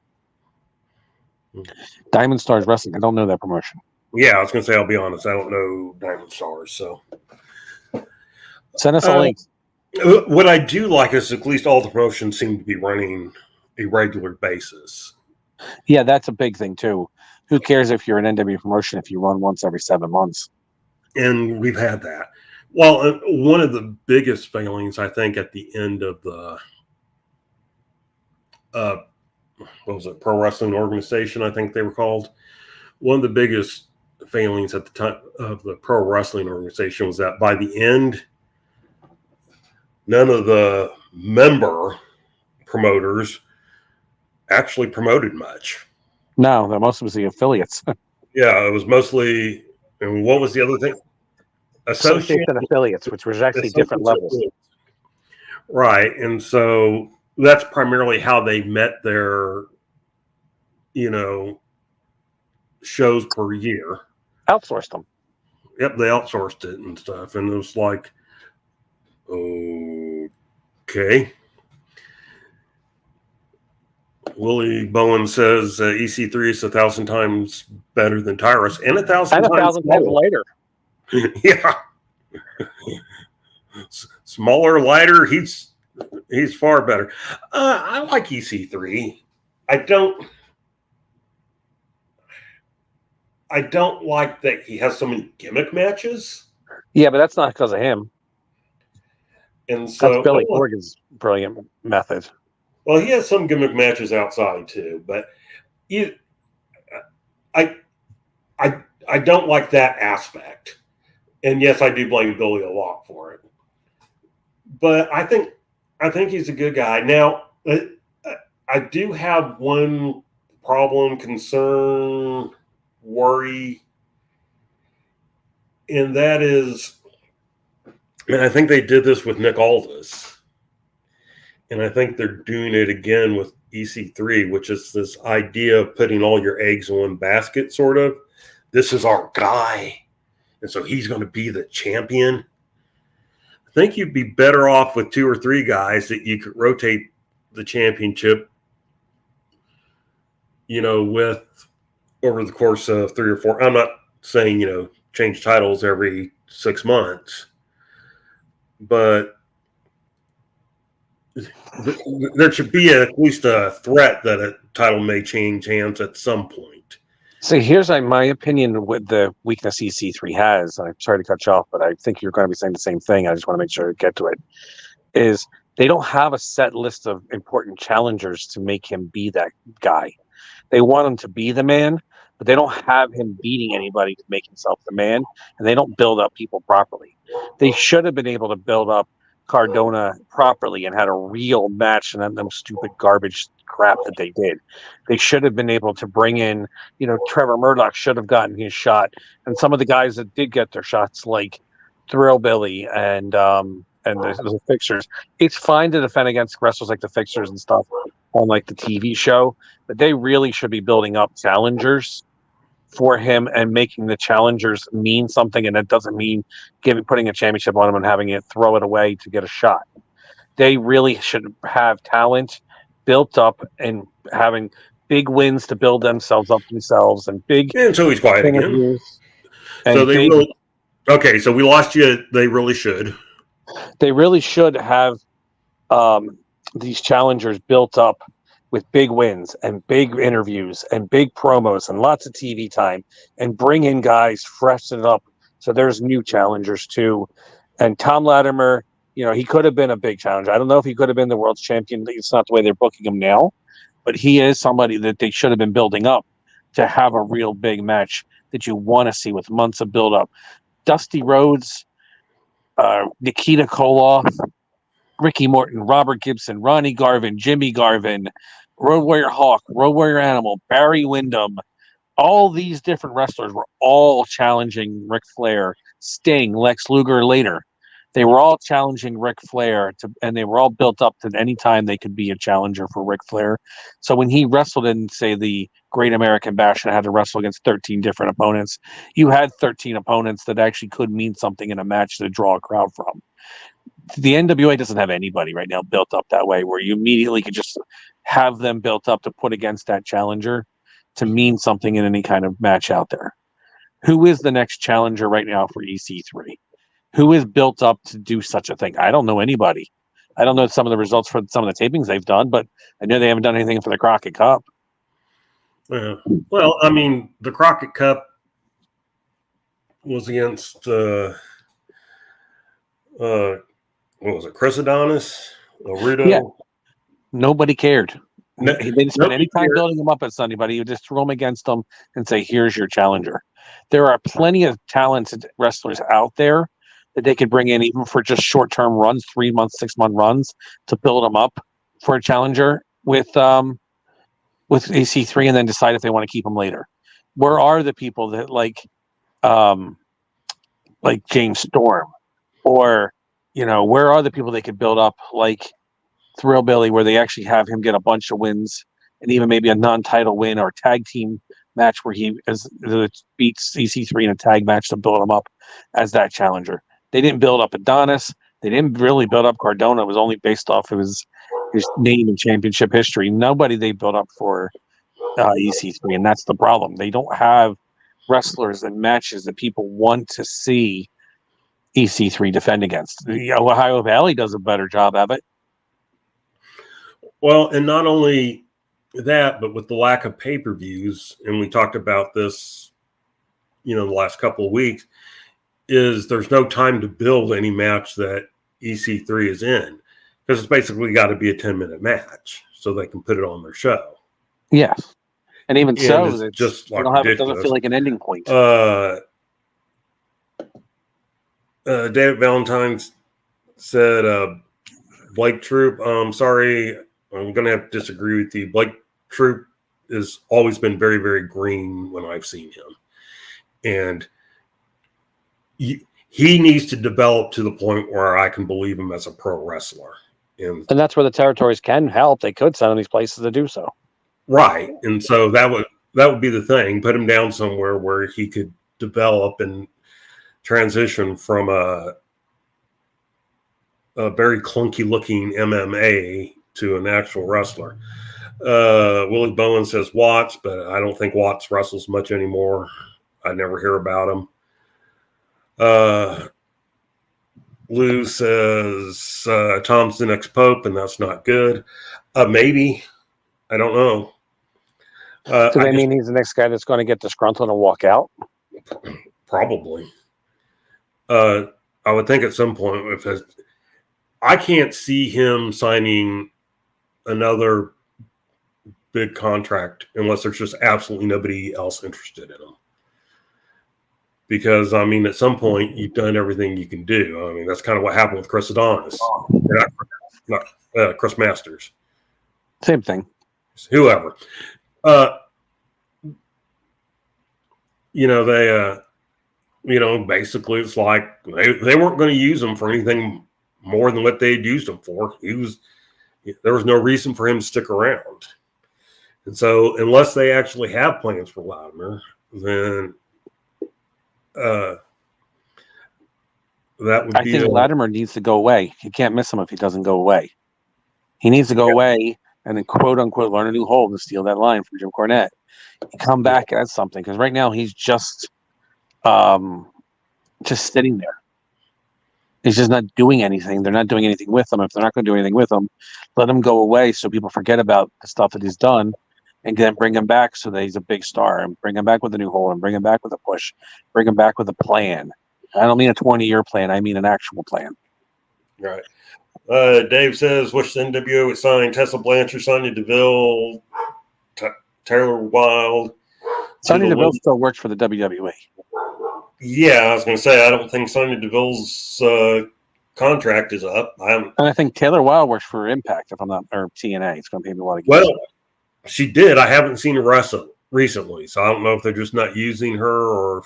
Diamond Stars Wrestling, I don't know that promotion. Yeah, I was going to say, I'll be honest, I don't know Diamond Stars, so. Send us a link. What I do like is at least all the promotions seem to be running a regular basis. Yeah, that's a big thing too. Who cares if you're an NW promotion if you run once every 7 months? And we've had that. Well, one of the biggest failings, I think, at the end of the what was it, Pro Wrestling Organization, I think they were called. One of the biggest failings at the time of the Pro Wrestling Organization was that by the end, none of the member promoters actually promoted much. No, that most was the affiliates. Yeah, it was mostly, and what was the other thing? Associates and affiliates, which was actually different levels. Right. And so that's primarily how they met their, shows per year. Outsourced them. Yep, they outsourced it and stuff. And it was like, okay. Willie Bowen says EC3 is 1,000 times better than Tyrus, and 1,000 times later. Yeah. Smaller, lighter, he's far better. I like EC3. I don't like that he has so many gimmick matches. Yeah, but that's not because of him. And so that's Billy Corgan's brilliant method. Well, he has some gimmick matches outside too, but I don't like that aspect. And yes, I do blame Billy a lot for it. But I think he's a good guy. Now, I do have one problem, concern, worry, and that is, and I think they did this with Nick Aldis. And I think they're doing it again with EC3, which is this idea of putting all your eggs in one basket, sort of. This is our guy, and so he's going to be the champion. I think you'd be better off with 2 or 3 guys that you could rotate the championship, with over the course of 3 or 4. I'm not saying, change titles every 6 months, but there should be at least a threat that a title may change hands at some point. So here's my opinion with the weakness EC3 has. I'm sorry to cut you off, but I think you're going to be saying the same thing. I just want to make sure to get to it. Is they don't have a set list of important challengers to make him be that guy. They want him to be the man, but they don't have him beating anybody to make himself the man, and they don't build up people properly. They should have been able to build up Cardona properly and had a real match, and then them stupid garbage crap that they did. They should have been able to bring in, Trevor Murdoch should have gotten his shot, and some of the guys that did get their shots, like Thrill Billy and the Fixers. It's fine to defend against wrestlers like the Fixers and stuff on like the TV show, but they really should be building up challengers for him and making the challengers mean something. And that doesn't mean putting a championship on him and having it throw it away to get a shot. They really should have talent built up and having big wins to build themselves up themselves and big And so he's quiet again. interviews. So they really, okay, so we lost you. They really should. They really should have these challengers built up with big wins and big interviews and big promos and lots of TV time, and bring in guys, freshen it up so there's new challengers too. And Tom Latimer, he could have been a big challenger. I don't know if he could have been the world's champion. It's not the way they're booking him now, but he is somebody that they should have been building up to have a real big match that you want to see with months of build up. Dusty Rhodes, Nikita Koloff, Ricky Morton, Robert Gibson, Ronnie Garvin, Jimmy Garvin, Road Warrior Hawk, Road Warrior Animal, Barry Windham. All these different wrestlers were all challenging Ric Flair, Sting, Lex Luger later. They were all challenging Ric Flair, and they were all built up to any time they could be a challenger for Ric Flair. So when he wrestled in, say, the Great American Bash and had to wrestle against 13 different opponents, you had 13 opponents that actually could mean something in a match to draw a crowd from. The NWA doesn't have anybody right now built up that way where you immediately could just have them built up to put against that challenger to mean something in any kind of match out there. Who is the next challenger right now for EC3? Who is built up to do such a thing? I don't know anybody. I don't know some of the results for some of the tapings they've done, but I know they haven't done anything for the Crockett Cup. Yeah. Well, I mean, the Crockett Cup was against what was it, Chris Adonis, Rudo? Yeah. Nobody cared. No, He didn't spend any time building them up as anybody. He would just throw them against them and say, here's your challenger. There are plenty of talented wrestlers out there that they could bring in even for just short-term runs, 3 month, 6 month runs to build them up for a challenger with EC3 and then decide if they want to keep them later. Where are the people that like James Storm, or where are the people they could build up like Thrill Billy, where they actually have him get a bunch of wins and even maybe a non-title win or tag team match where he beats EC3 in a tag match to build him up as that challenger. They didn't build up Adonis. They didn't really build up Cardona. It was only based off of his name and championship history. Nobody they built up for EC3, and that's the problem. They don't have wrestlers and matches that people want to see EC3 defend against. The Ohio Valley does a better job of it. Well, and not only that, but with the lack of pay-per-views, and we talked about this, the last couple of weeks, is there's no time to build any match that EC3 is in, because it's basically got to be a 10-minute match so they can put it on their show. Yes. And even so, it's just like it doesn't feel like an ending point. David Valentine said, Blake Troop, sorry, I'm going to have to disagree with you. Blake Troop has always been very, very green when I've seen him. And he needs to develop to the point where I can believe him as a pro wrestler. And that's where the territories can help. They could send him these places to do so. Right. And so that would be the thing. Put him down somewhere where he could develop and transition from a very clunky looking MMA to an actual wrestler. Willie Bowen says Watts, but I don't think Watts wrestles much anymore. I never hear about him. Lou says Tom's the next Pope, and that's not good. Maybe. I don't know. Do they mean he's the next guy that's going to get disgruntled and walk out? Probably. I would think at some point, I can't see him signing another big contract unless there's just absolutely nobody else interested in him. Because, I mean, at some point, you've done everything you can do. I mean, that's kind of what happened with Chris Adonis. Not Chris Masters. Same thing. basically it's like they weren't going to use him for anything more than what they'd used him for. There was no reason for him to stick around. And so unless they actually have plans for Latimer, then that would I think Latimer needs to go away. You can't miss him if he doesn't go away. He needs to go away and then quote unquote learn a new hold and steal that line from Jim Cornette. Come back as something, because right now he's just sitting there. He's just not doing anything. They're not doing anything with him. If they're not going to do anything with him, let him go away so people forget about the stuff that he's done, and then bring him back so that he's a big star, and bring him back with a new hold, and bring him back with a push, bring him back with a plan. I don't mean a 20-year plan. I mean an actual plan. Right. Dave says, wish the NWO would sign Tessa Blanchard, Sonya Deville, Taylor Wilde. Sonya Deville still works for the WWE. Yeah, I was going to say, I don't think Sonya Deville's contract is up. And I think Taylor Wilde works for Impact, if I'm not, or TNA. It's going to pay me a lot of games. Well, she did. I haven't seen her wrestle recently, so I don't know if they're just not using her, or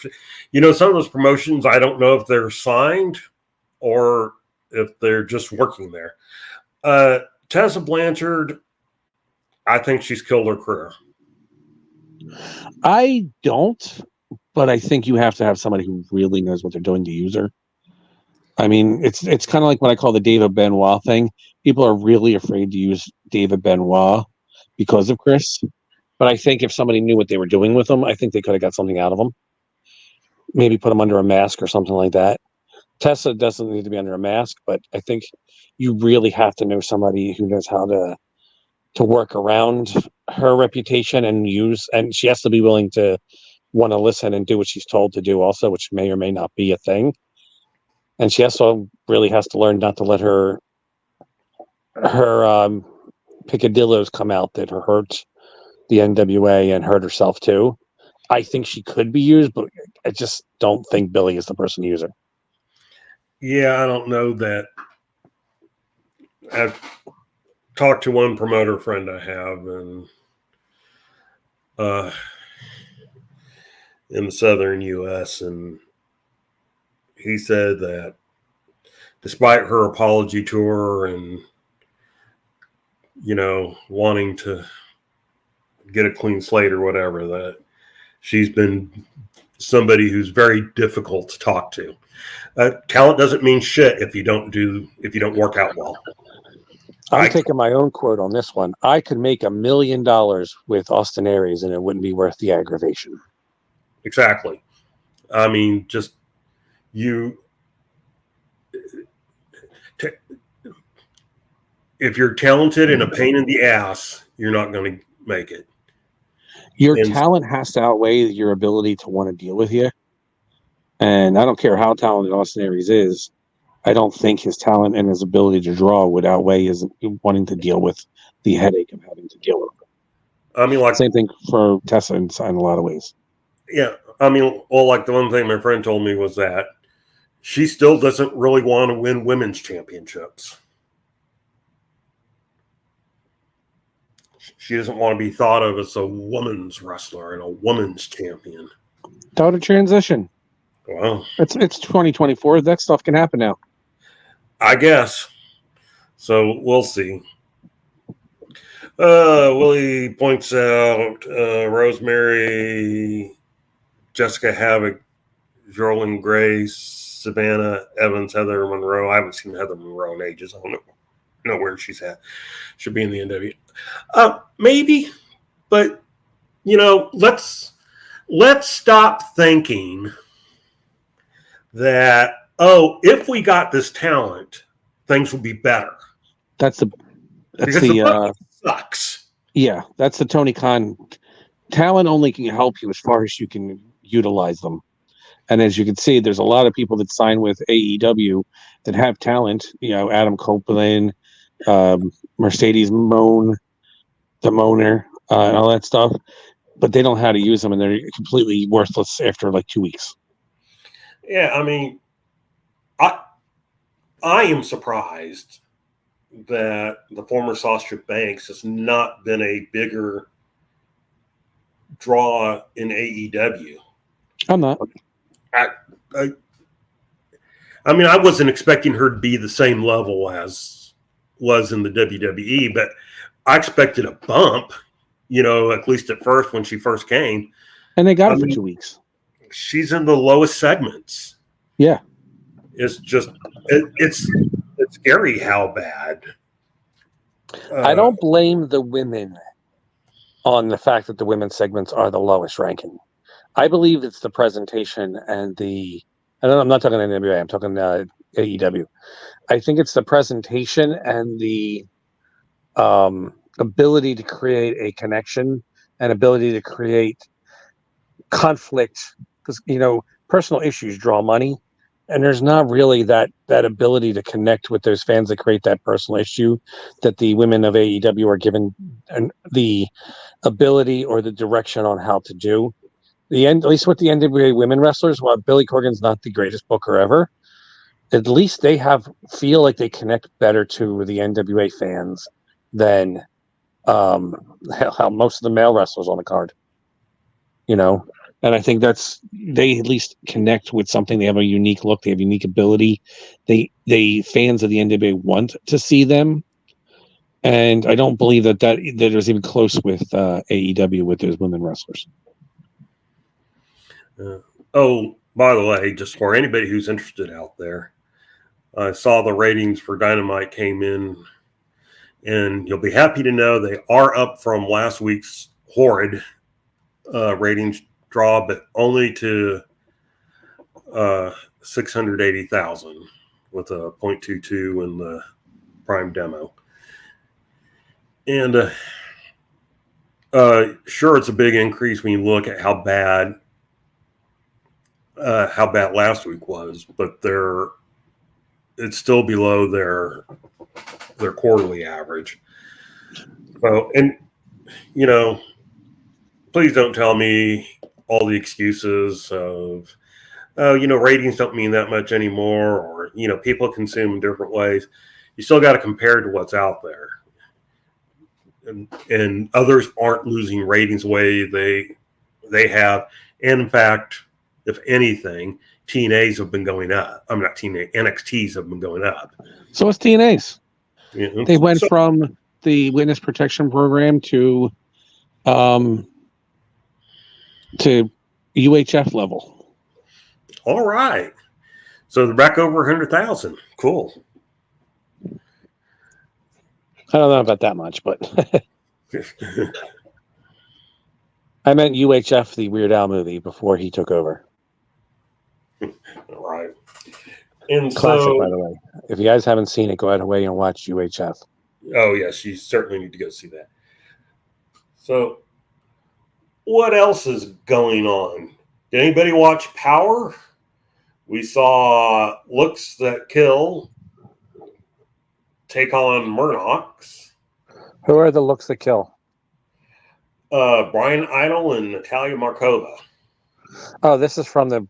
some of those promotions, I don't know if they're signed or if they're just working there. Tessa Blanchard, I think she's killed her career. I don't, but I think you have to have somebody who really knows what they're doing to use her. I mean, it's kind of like what I call the David Benoit thing. People are really afraid to use David Benoit because of Chris. But I think if somebody knew what they were doing with him, I think they could have got something out of him. Maybe put him under a mask or something like that. Tessa doesn't need to be under a mask, but I think you really have to know somebody who knows how to work around her reputation and she has to be willing to want to listen and do what she's told to do also, which may or may not be a thing. And she also really has to learn not to let her picadillos come out that hurt the NWA and hurt herself too. I think she could be used, but I just don't think Billy is the person to use her. Yeah, I don't know that. I've talked to one promoter friend I have, and in the southern U.S., and he said that despite her apology tour and wanting to get a clean slate or whatever, that she's been somebody who's very difficult to talk to. Talent doesn't mean shit if you don't work out well. I'm taking my own quote on this one. I could make $1 million with Austin Aries and it wouldn't be worth the aggravation. Exactly. I mean, if you're talented and a pain in the ass, you're not going to make it. Your talent has to outweigh your ability to want to deal with you. And I don't care how talented Austin Aries is. I don't think his talent and his ability to draw would outweigh his wanting to deal with the headache of having to deal with it. I mean, like same thing for Tessa in a lot of ways. Yeah, I mean, well, like the one thing my friend told me was that she still doesn't really want to win women's championships. She doesn't want to be thought of as a woman's wrestler and a woman's champion. How to transition. Well, it's 2024. That stuff can happen now. I guess. So we'll see. Willie points out Rosemary, Jessica Havoc, Jorlyn Grace, Savannah Evans, Heather Monroe. I haven't seen Heather Monroe in ages. I don't know where she's at. Should be in the NW. Maybe, but let's stop thinking that if we got this talent, things would be better. That's the sucks. Yeah, that's the Tony Khan. Talent only can help you as far as you can utilize them. And as you can see, there's a lot of people that sign with AEW that have talent. Adam Copeland, Mercedes Moan, the Moaner, and all that stuff. But they don't know how to use them, and they're completely worthless after like 2 weeks. Yeah, I mean, I am surprised that the former Sasha Banks has not been a bigger draw in AEW. I'm not. I mean, I wasn't expecting her to be the same level as was in the WWE, but I expected a bump, at least at first when she first came. And they got it for 2 weeks. She's in the lowest segments. Yeah. It's just, it's scary how bad. I don't blame the women on the fact that the women's segments are the lowest ranking. I believe it's the presentation and I'm not talking NWA, I'm talking AEW. I think it's the presentation and the ability to create a connection and ability to create conflict, because personal issues draw money, and there's not really that ability to connect with those fans that create that personal issue that the women of AEW are given the ability or the direction on how to do. At least with the NWA women wrestlers, while Billy Corgan's not the greatest booker ever, at least they feel like they connect better to the NWA fans than how most of the male wrestlers on the card. And I think they at least connect with something. They have a unique look. They have unique ability. They fans of the NWA want to see them. And I don't believe that is even close with AEW with those women wrestlers. By the way, just for anybody who's interested out there, I saw the ratings for Dynamite came in, and you'll be happy to know they are up from last week's horrid ratings draw, but only to 680,000 with a 0.22 in the Prime demo. And sure, it's a big increase when you look at how bad last week was, but it's still below their quarterly average. So, and please don't tell me all the excuses of, ratings don't mean that much anymore, or people consume in different ways. You still got to compare to what's out there, and others aren't losing ratings the way they have. And in fact, if anything, TNAs have been going up. I'm not TNA, NXTs have been going up. So it's TNAs. Yeah. They went from the witness protection program to UHF level. All right. So they're back over 100,000. Cool. I don't know about that much, but I meant UHF, the Weird Al movie, before he took over. All right. And classic, by the way. If you guys haven't seen it, go out away and watch UHF. Oh, yes, you certainly need to go see that. So, what else is going on? Did anybody watch Power? We saw Looks That Kill take on Murdoch's. Who are the Looks That Kill? Brian Idol and Natalia Markova. Oh, this is from the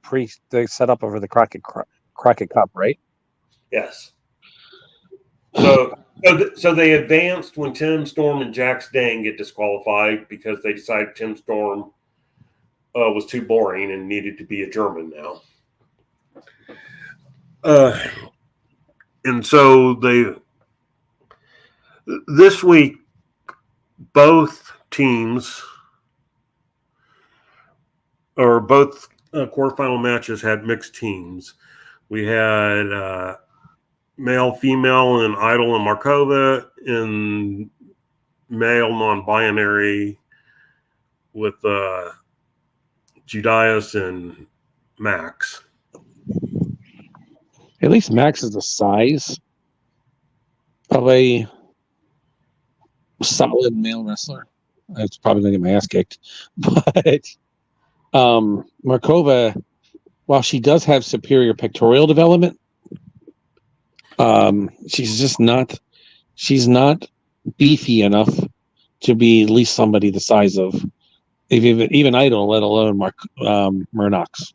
setup over the Crockett Cup, right? Yes. So they advanced when Tim Storm and Jax Dane get disqualified because they decided Tim Storm was too boring and needed to be a German now. And so this week, both teams or both quarterfinal matches had mixed teams. We had male, female, and Idol and Markova, and male non-binary with Judas and Max. At least Max is the size of a solid male wrestler. That's probably going to get my ass kicked. But Markova, while she does have superior pectoral development, she's not beefy enough to be at least somebody the size of even Idol, let alone Murdoch's.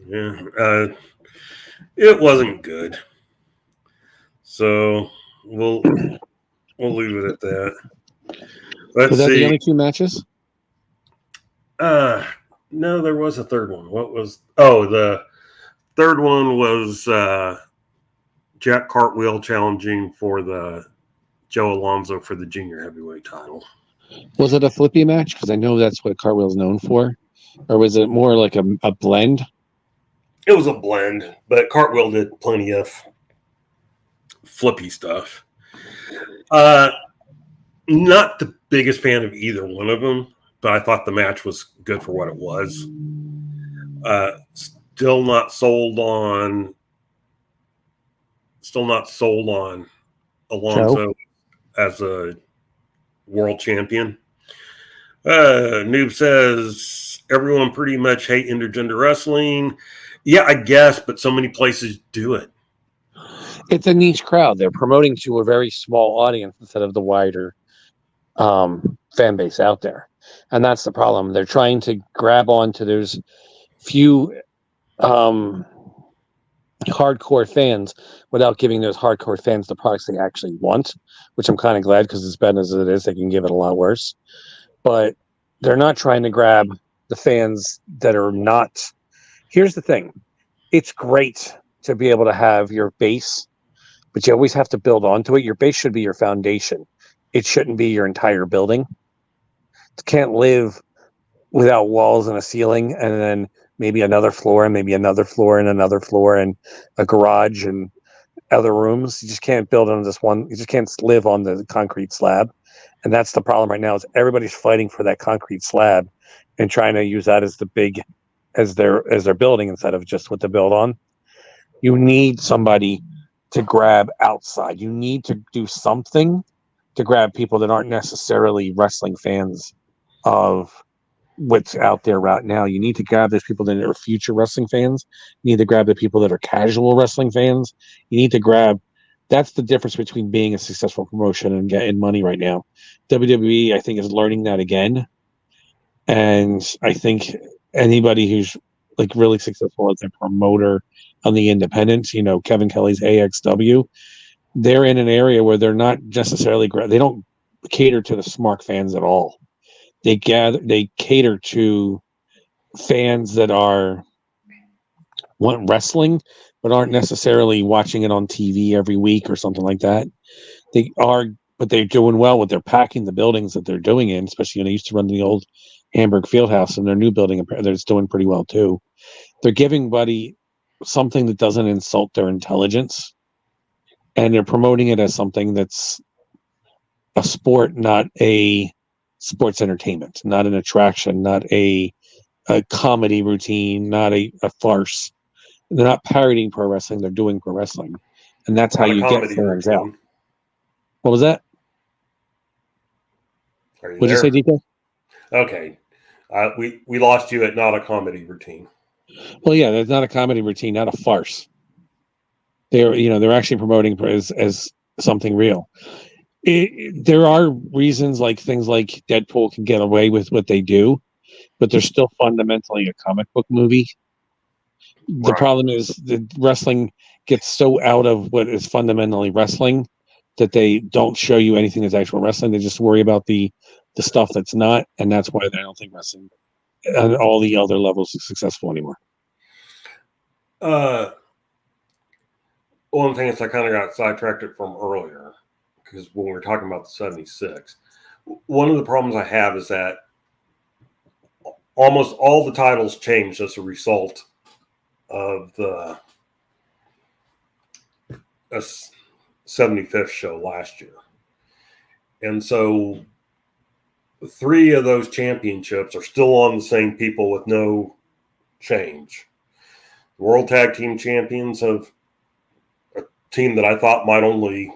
Yeah, it wasn't good. So we'll leave it at that. Let's Was that see. the only two matches? No, there was a third one. What was? Oh, the third one was Jack Cartwheel challenging for the Joe Alonzo for the junior heavyweight title. Was it a flippy match? Because I know that's what Cartwheel's known for. Or was it more like a blend? It was a blend, but Cartwheel did plenty of flippy stuff. Not the biggest fan of either one of them, but I thought the match was good for what it was. Still not sold on Alonso as a world champion. Noob says everyone pretty much hate intergender wrestling. Yeah, I guess, but so many places do it. It's a niche crowd. They're promoting to a very small audience instead of the wider fan base out there. And that's the problem. They're trying to grab onto those few hardcore fans without giving those hardcore fans the products they actually want, which I'm kind of glad, because as bad as it is, they can give it a lot worse. But they're not trying to grab the fans that are not. Here's the thing. It's great to be able to have your base, but you always have to build onto it. Your base should be your foundation. It shouldn't be your entire building. It can't live without walls and a ceiling and then maybe another floor and maybe another floor and another floor and a garage and other rooms. You just can't build on this one. You just can't live on the concrete slab. And that's the problem right now, is everybody's fighting for that concrete slab and trying to use that as the big, as their building instead of just what to build on. You need somebody to grab outside. You need to do something to grab people that aren't necessarily wrestling fans of what's out there right now. You need to grab those people that are future wrestling fans. You need to grab the people that are casual wrestling fans. You need to grab. That's the difference between being a successful promotion and getting money right now. WWE, I think, is learning that again. And I think anybody who's like really successful as a promoter on the independents, you know, Kevin Kelly's AXW, they're in an area where they're not necessarily, they don't cater to the smart fans at all. They cater to fans that want wrestling, but aren't necessarily watching it on TV every week or something like that. But they're doing well with their packing the buildings that they're doing in, especially when they used to run the old Hamburg Fieldhouse, and their new building, they're doing pretty well too. They're giving Buddy something that doesn't insult their intelligence, and they're promoting it as something that's a sport, not a sports entertainment, not an attraction, not a comedy routine, not a farce. They're not parodying pro wrestling, they're doing pro wrestling. And that's how you get fans out. What was that? What'd you say, DK? Okay. We lost you at not a comedy routine. Well, yeah, that's not a comedy routine, not a farce. They're actually promoting as something real. There are reasons, like things like Deadpool can get away with what they do, but they're still fundamentally a comic book movie. The problem is that wrestling gets so out of what is fundamentally wrestling that they don't show you anything that's actual wrestling. They just worry about the stuff that's not, and that's why I don't think wrestling on all the other levels is successful anymore. One thing is I kind of got sidetracked from earlier, because when we were talking about the 76, one of the problems I have is that almost all the titles changed as a result of the 75th show last year. And so 3 of those championships are still on the same people with no change. The World Tag Team Champions of a team that I thought might only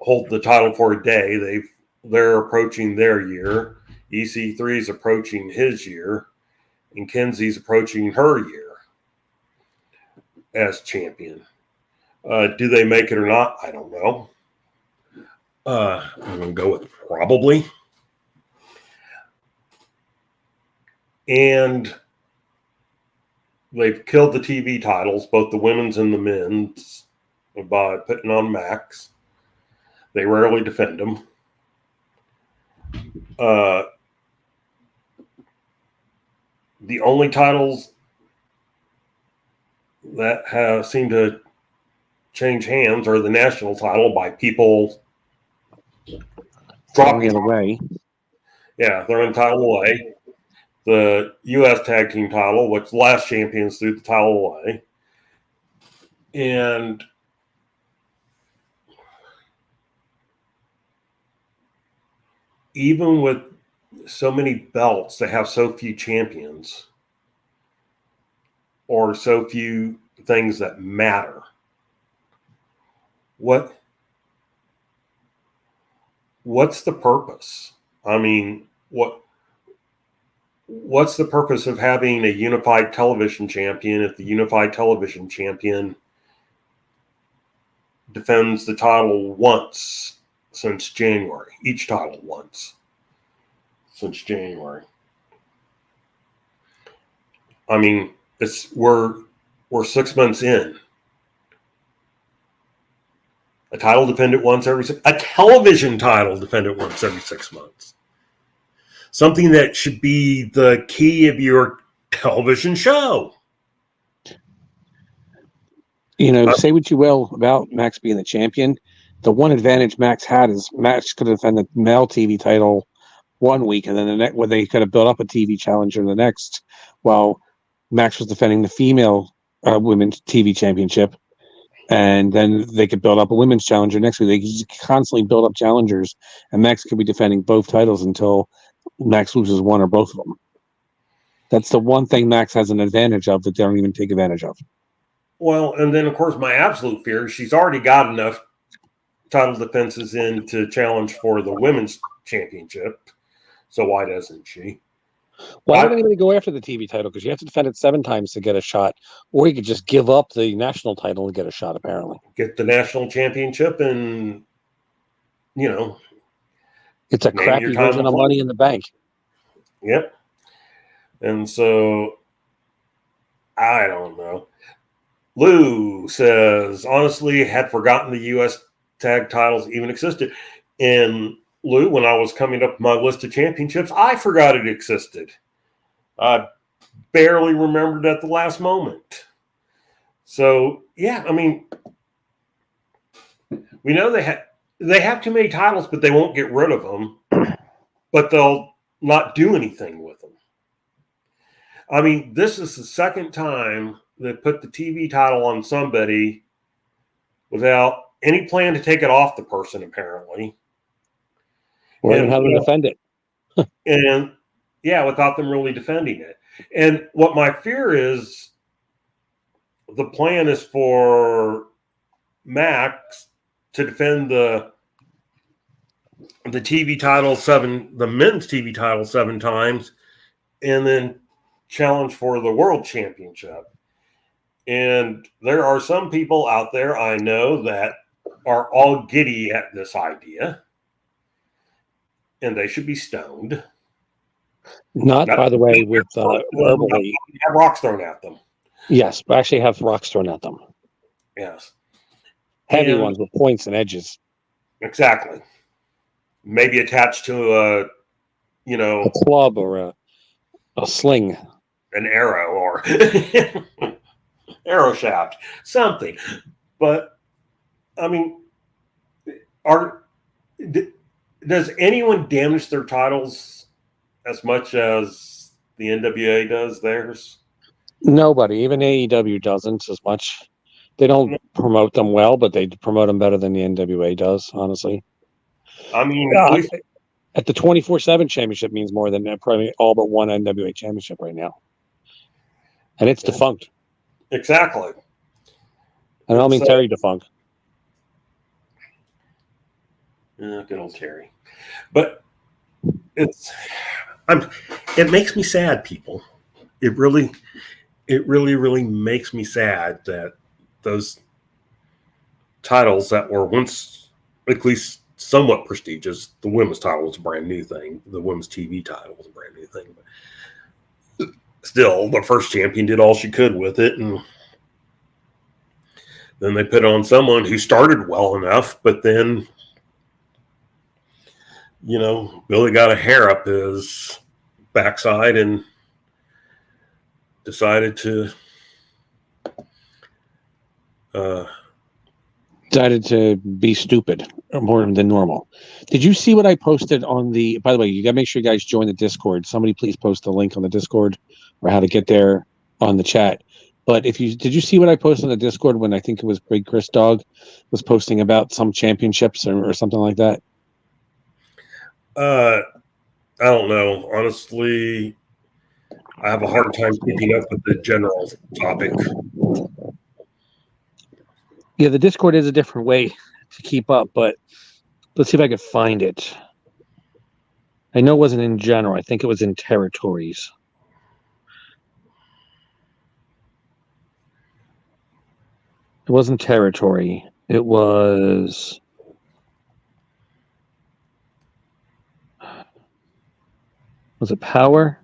hold the title for a day. They're approaching their year. EC3 is approaching his year, and Kenzie's approaching her year as champion. Do they make it or not? I don't know. I'm going to go with probably. And they've killed the TV titles, both the women's and the men's, by putting on Max. They rarely defend them. the only titles that have seemed to change hands are the national title by people dropping it away. Yeah, they're in title away. The U.S. Tag Team title, which the last champions threw the title away. And even with so many belts, they have so few champions or so few things that matter. What's the purpose? I mean, what's the purpose of having a unified television champion if the unified television champion defends the title once since January? Each title once since January. I mean, we're 6 months in. A title defended once a television title defended once every 6 months. Something that should be the key of your television show. You know, say what you will about Max being the champion. The one advantage Max had is Max could have defended the male TV title 1 week, and then the next, where they could have built up a TV challenger the next, while Max was defending the female women's TV championship, and then they could build up a women's challenger next week. They could just constantly build up challengers, and Max could be defending both titles until Max loses one or both of them. That's the one thing Max has an advantage of that they don't even take advantage of. Well, and then, of course, my absolute fear is she's already got enough title defenses in to challenge for the women's championship. So why doesn't she? Why don't anybody go after the TV title? Because you have to defend it 7 times to get a shot. Or you could just give up the national title and get a shot, apparently. Get the national championship and, you know. It's a crappy version of Money in the Bank. Yep. And so, I don't know. Lou says, honestly, had forgotten the U.S. tag titles even existed. And Lou, when I was coming up with my list of championships, I forgot it existed. I barely remembered at the last moment. So, yeah, I mean, we know they have too many titles, but they won't get rid of them. But they'll not do anything with them. I mean, this is the second time they put the TV title on somebody without any plan to take it off the person, apparently. Or even how to defend it. And, yeah, without them really defending it. And what my fear is, the plan is for Max to defend the TV title the men's TV title 7 times, and then challenge for the world championship. And there are some people out there I know that are all giddy at this idea, and they should be stoned. Not by the way, with verbally. Have rocks thrown at them. Yes, but actually have rocks thrown at them. Yes. Heavy ones with points and edges. Exactly. Maybe attached to a club or a sling. An arrow or arrow shaft, something. But, I mean, does anyone damage their titles as much as the NWA does theirs? Nobody. Even AEW doesn't as much. They don't promote them well, but they promote them better than the NWA does, honestly. I mean, at the 24/7 championship means more than probably all but one NWA championship right now. And it's defunct. Exactly. I don't mean Terry defunct. Good old Terry. But it makes me sad, people. It really, really makes me sad that those titles that were once at least somewhat prestigious, the women's title was a brand new thing. The women's TV title was a brand new thing. But still, the first champion did all she could with it. And then they put on someone who started well enough, but then, Billy got a hair up his backside and decided to be stupid more than normal. Did you see what I posted on the? By the way, you got to make sure you guys join the Discord. Somebody please post the link on the Discord or how to get there on the chat. But did you see what I posted on the Discord when I think it was Big Chris Dog was posting about some championships or something like that? I don't know. Honestly, I have a hard time keeping up with the general topic. Yeah, the Discord is a different way to keep up, but let's see if I can find it. I know it wasn't in general. I think it was in territories. It wasn't territory. It was... Was it power?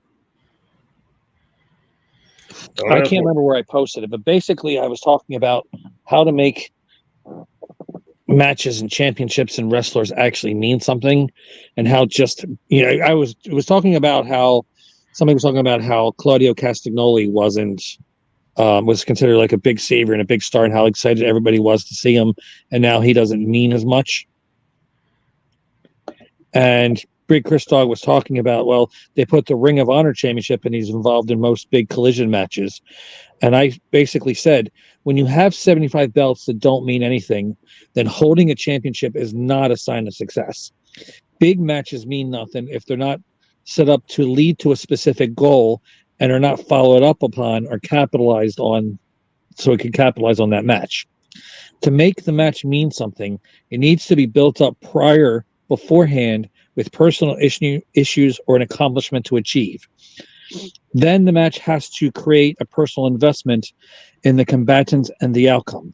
I can't remember where I posted it, but basically I was talking about how to make matches and championships and wrestlers actually mean something, and how just, you know, I was talking about how somebody was talking about how Claudio Castagnoli was considered like a big savior and a big star, and how excited everybody was to see him, and now he doesn't mean as much. And Big Chris Dog was talking about, well, they put the Ring of Honor championship and he's involved in most big collision matches. And I basically said, when you have 75 belts that don't mean anything, then holding a championship is not a sign of success. Big matches mean nothing if they're not set up to lead to a specific goal and are not followed up upon or capitalized on, so it can capitalize on that match. To make the match mean something, it needs to be built up beforehand with personal issues or an accomplishment to achieve. Then the match has to create a personal investment in the combatants and the outcome.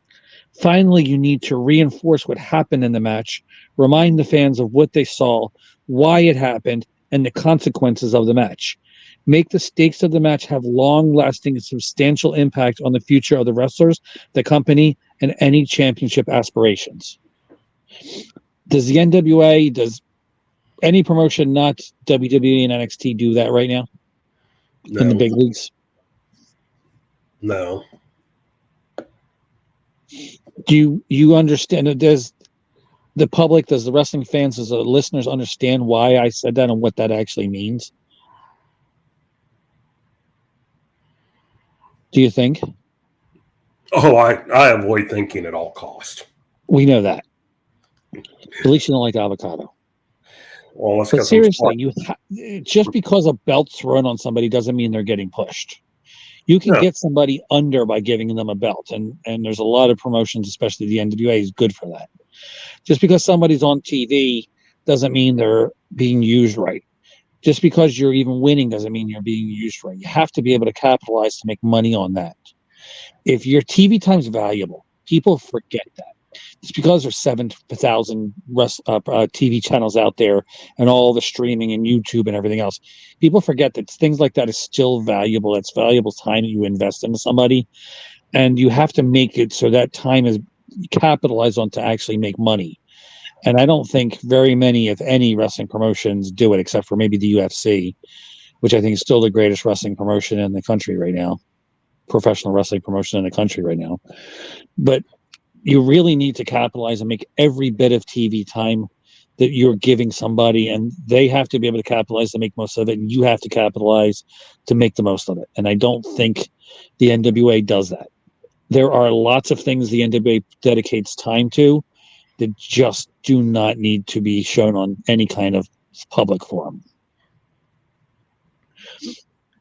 Finally, you need to reinforce what happened in the match, remind the fans of what they saw, why it happened, and the consequences of the match. Make the stakes of the match have long-lasting, substantial impact on the future of the wrestlers, the company, and any championship aspirations. Does the NWA, does any promotion not WWE and NXT do that right now? No. In the big leagues? No. Do you understand? Does the public, does the wrestling fans, does the listeners understand why I said that and what that actually means? Do you think? Oh, I avoid thinking at all costs. We know that. At least you don't like avocado. Well, let's But get seriously, just because a belt's thrown on somebody doesn't mean they're getting pushed. You can get somebody under by giving them a belt, and there's a lot of promotions, especially the NWA, is good for that. Just because somebody's on TV doesn't mean they're being used right. Just because you're even winning doesn't mean you're being used right. You have to be able to capitalize to make money on that. If your TV time's valuable, people forget that. Just because there's 7,000 TV channels out there and all the streaming and YouTube and everything else, people forget that things like that is still valuable. It's valuable time that you invest into somebody, and you have to make it so that time is capitalized on to actually make money. And I don't think very many, if any, wrestling promotions do it, except for maybe the UFC, which I think is still the greatest wrestling promotion in the country right now, professional wrestling promotion in the country right now. But you really need to capitalize and make every bit of TV time that you're giving somebody, and they have to be able to capitalize to make most of it, and you have to capitalize to make the most of it. And I don't think the NWA does that. There are lots of things the NWA dedicates time to that just do not need to be shown on any kind of public forum.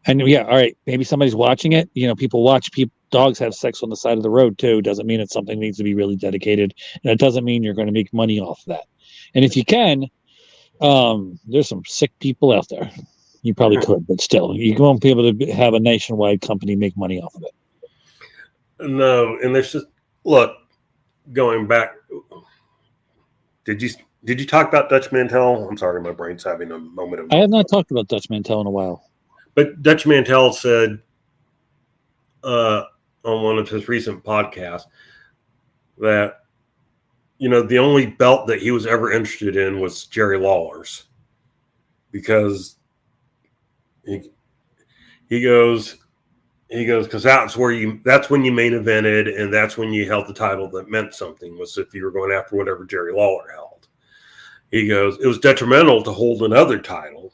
And yeah, all right, maybe somebody's watching it. You know, people watch dogs have sex on the side of the road too. Doesn't mean it's something that needs to be really dedicated, and it doesn't mean you're going to make money off of that. And if you can, there's some sick people out there. You probably could, but still, you won't be able to have a nationwide company make money off of it. No, and there's just going back. Did you talk about Dutch Mantel? I'm sorry, my brain's having a moment of. I have not talked about Dutch Mantel in a while. But Dutch Mantel said on one of his recent podcasts that, you know, the only belt that he was ever interested in was Jerry Lawler's, because he goes, He goes, because that's when you main evented, and that's when you held the title that meant something, was if you were going after whatever Jerry Lawler held. He goes, it was detrimental to hold another title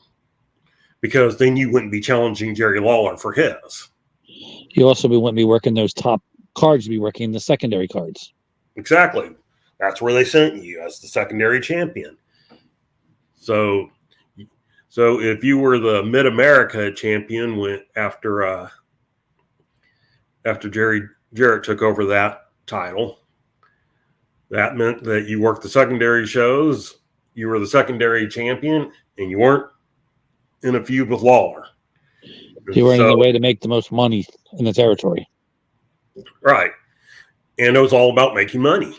because then you wouldn't be challenging Jerry Lawler for his. You also wouldn't be working those top cards, you'd be working the secondary cards. Exactly. That's where they sent you as the secondary champion. So if you were the Mid-America champion went after Jarrett took over that title, that meant that you worked the secondary shows, you were the secondary champion, and you weren't in a feud with Lawler. You were in the way to make the most money in the territory. Right. And it was all about making money.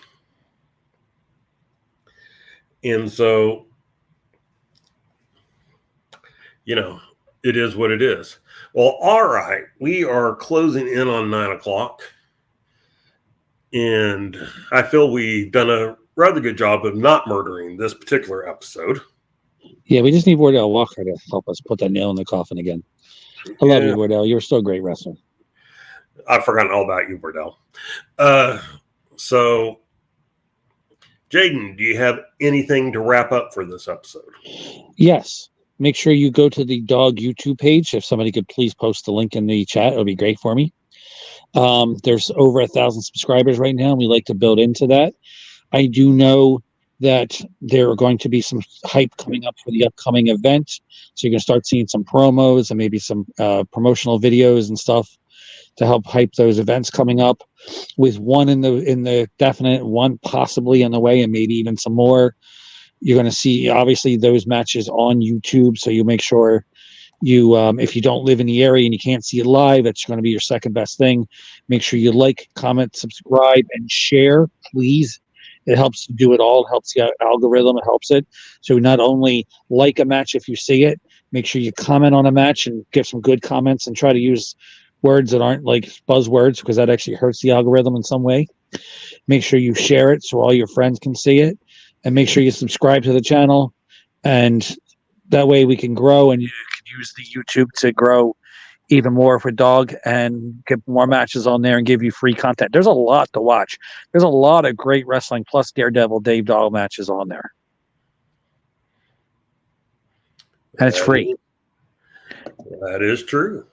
And so, it is what it is. Well, all right. We are closing in on 9:00. And I feel we've done a rather good job of not murdering this particular episode. Yeah, we just need Wardell Walker to help us put that nail in the coffin again. I love you, Wardell. You're still a great wrestler. I've forgotten all about you, Wardell. So, Jaden, do you have anything to wrap up for this episode? Yes. Make sure you go to the dog YouTube page. If somebody could please post the link in the chat, it would be great for me. There's over 1,000 subscribers right now, and we like to build into that. I do know that there are going to be some hype coming up for the upcoming event. So you're going to start seeing some promos and maybe some promotional videos and stuff to help hype those events coming up, with one in the definite, one possibly in the way, and maybe even some more. You're going to see, obviously, those matches on YouTube. So you make sure you, if you don't live in the area and you can't see it live, it's going to be your second best thing. Make sure you like, comment, subscribe, and share, please. It helps to do it all. It helps the algorithm. It helps it. So not only like a match if you see it, make sure you comment on a match and give some good comments, and try to use words that aren't like buzzwords, because that actually hurts the algorithm in some way. Make sure you share it so all your friends can see it, and make sure you subscribe to the channel, and that way we can grow, and you can use the YouTube to grow even more for Dog and get more matches on there and give you free content. There's a lot to watch. There's a lot of great wrestling plus Daredevil Dave Dog matches on there. And it's free. That is true.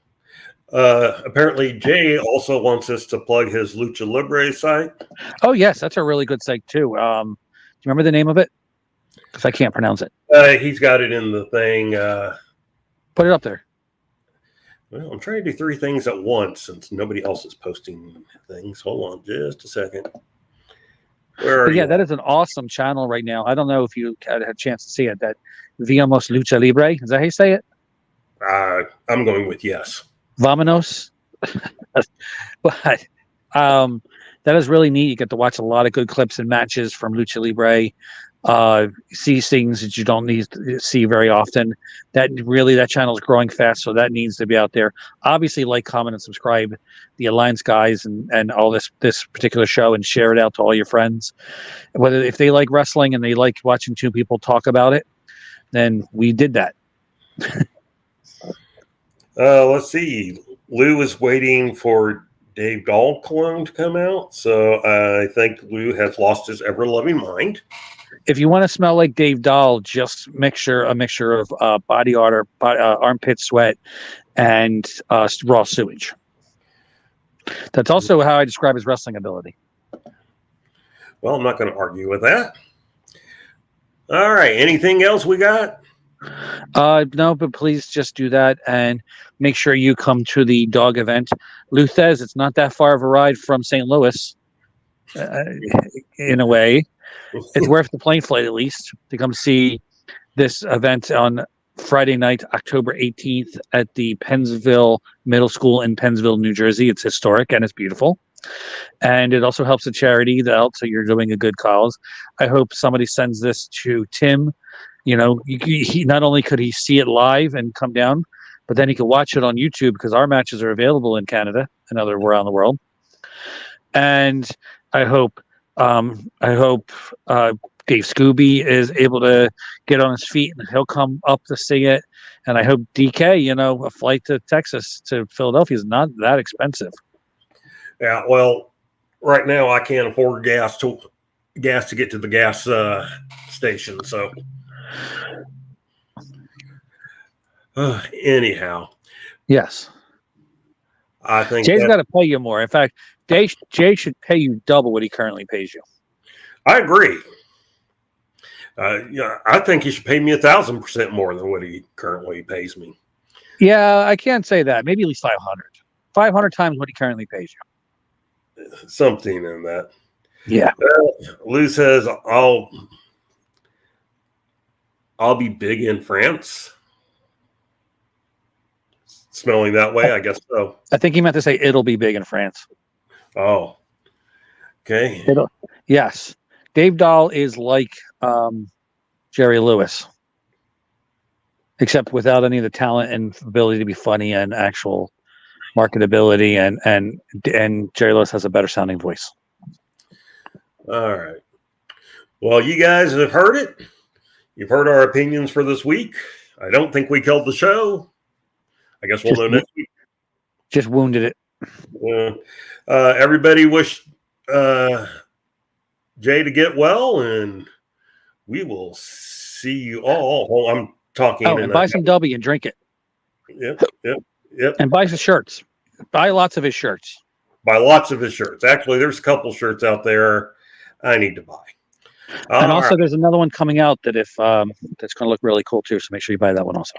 Apparently, Jay also wants us to plug his Lucha Libre site. Oh, yes. That's a really good site, too. Do you remember the name of it? Because I can't pronounce it. He's got it in the thing. Put it up there. Well, I'm trying to do 3 things at once since nobody else is posting things. Hold on just a second. That is an awesome channel right now. I don't know if you had a chance to see it. That Viamos Lucha Libre. Is that how you say it? I'm going with yes. Vamonos. But that is really neat. You get to watch a lot of good clips and matches from Lucha Libre. See things that you don't need to see very often. That channel is growing fast, so that needs to be out there. Obviously, like, comment, and subscribe the Alliance guys and all this particular show, and share it out to all your friends. Whether if they like wrestling and they like watching 2 people talk about it, then we did that. Let's see. Lou is waiting for Dave Dahl cologne to come out, so I think Lou has lost his ever-loving mind. If you want to smell like Dave Dahl, just a mixture of body odor, armpit sweat, and raw sewage. That's also how I describe his wrestling ability. Well, I'm not going to argue with that. All right. Anything else we got? No, but please just do that, and make sure you come to the dog event. Lou says it's not that far of a ride from St. Louis, in a way. It's worth the plane flight, at least, to come see this event on Friday night, October 18th, at the Pennsville Middle School in Pennsville, New Jersey. It's historic and it's beautiful. And it also helps a charity, so you're doing a good cause. I hope somebody sends this to Tim. He not only could he see it live and come down, but then he could watch it on YouTube, because our matches are available in Canada and around the world. And I hope Dave Scooby is able to get on his feet and he'll come up to see it. And I hope DK, a flight to Texas to Philadelphia is not that expensive. Yeah, well, right now I can't afford gas to get to the gas station. So, anyhow, yes, I think Jay's got to pay you more. In fact, Jay should pay you double what he currently pays you. I agree. I think he should pay me 1,000% more than what he currently pays me. Yeah, I can't say that. Maybe at least 500. 500 times what he currently pays you. Something in that. Yeah. Lou says I'll be big in France. Smelling that way, I guess so. I think he meant to say it'll be big in France. Oh, okay. Yes. Dave Dahl is like Jerry Lewis, except without any of the talent and ability to be funny and actual marketability. And Jerry Lewis has a better sounding voice. All right. Well, you guys have heard it. You've heard our opinions for this week. I don't think we killed the show. I guess we'll know next week. Just wounded it. Everybody wish Jay to get well, and we will see you all. Well, I'm talking. Oh, and buy some W and drink it. Yep. And buy some shirts. Buy lots of his shirts. Buy lots of his shirts. Actually, there's a couple shirts out there I need to buy. And also, there's another one coming out that that's going to look really cool too. So make sure you buy that one also.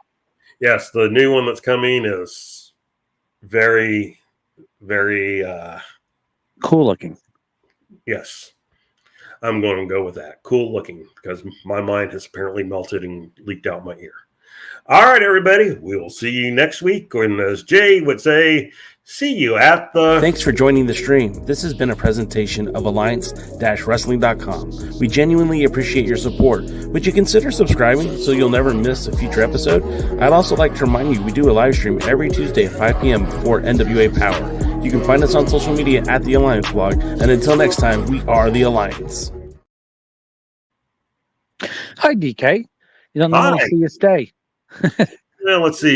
Yes, the new one that's coming is very, very cool looking. Yes, I'm going to go with that. Cool looking, because my mind has apparently melted and leaked out my ear. All right, everybody. We will see you next week. And as Jay would say, see you at the... Thanks for joining the stream. This has been a presentation of Alliance-Wrestling.com. We genuinely appreciate your support. Would you consider subscribing so you'll never miss a future episode? I'd also like to remind you we do a live stream every Tuesday at 5 p.m. before NWA Power. You can find us on social media at The Alliance Blog. And until next time, we are The Alliance. Hi, DK. You don't normally see you stay. Well, let's see.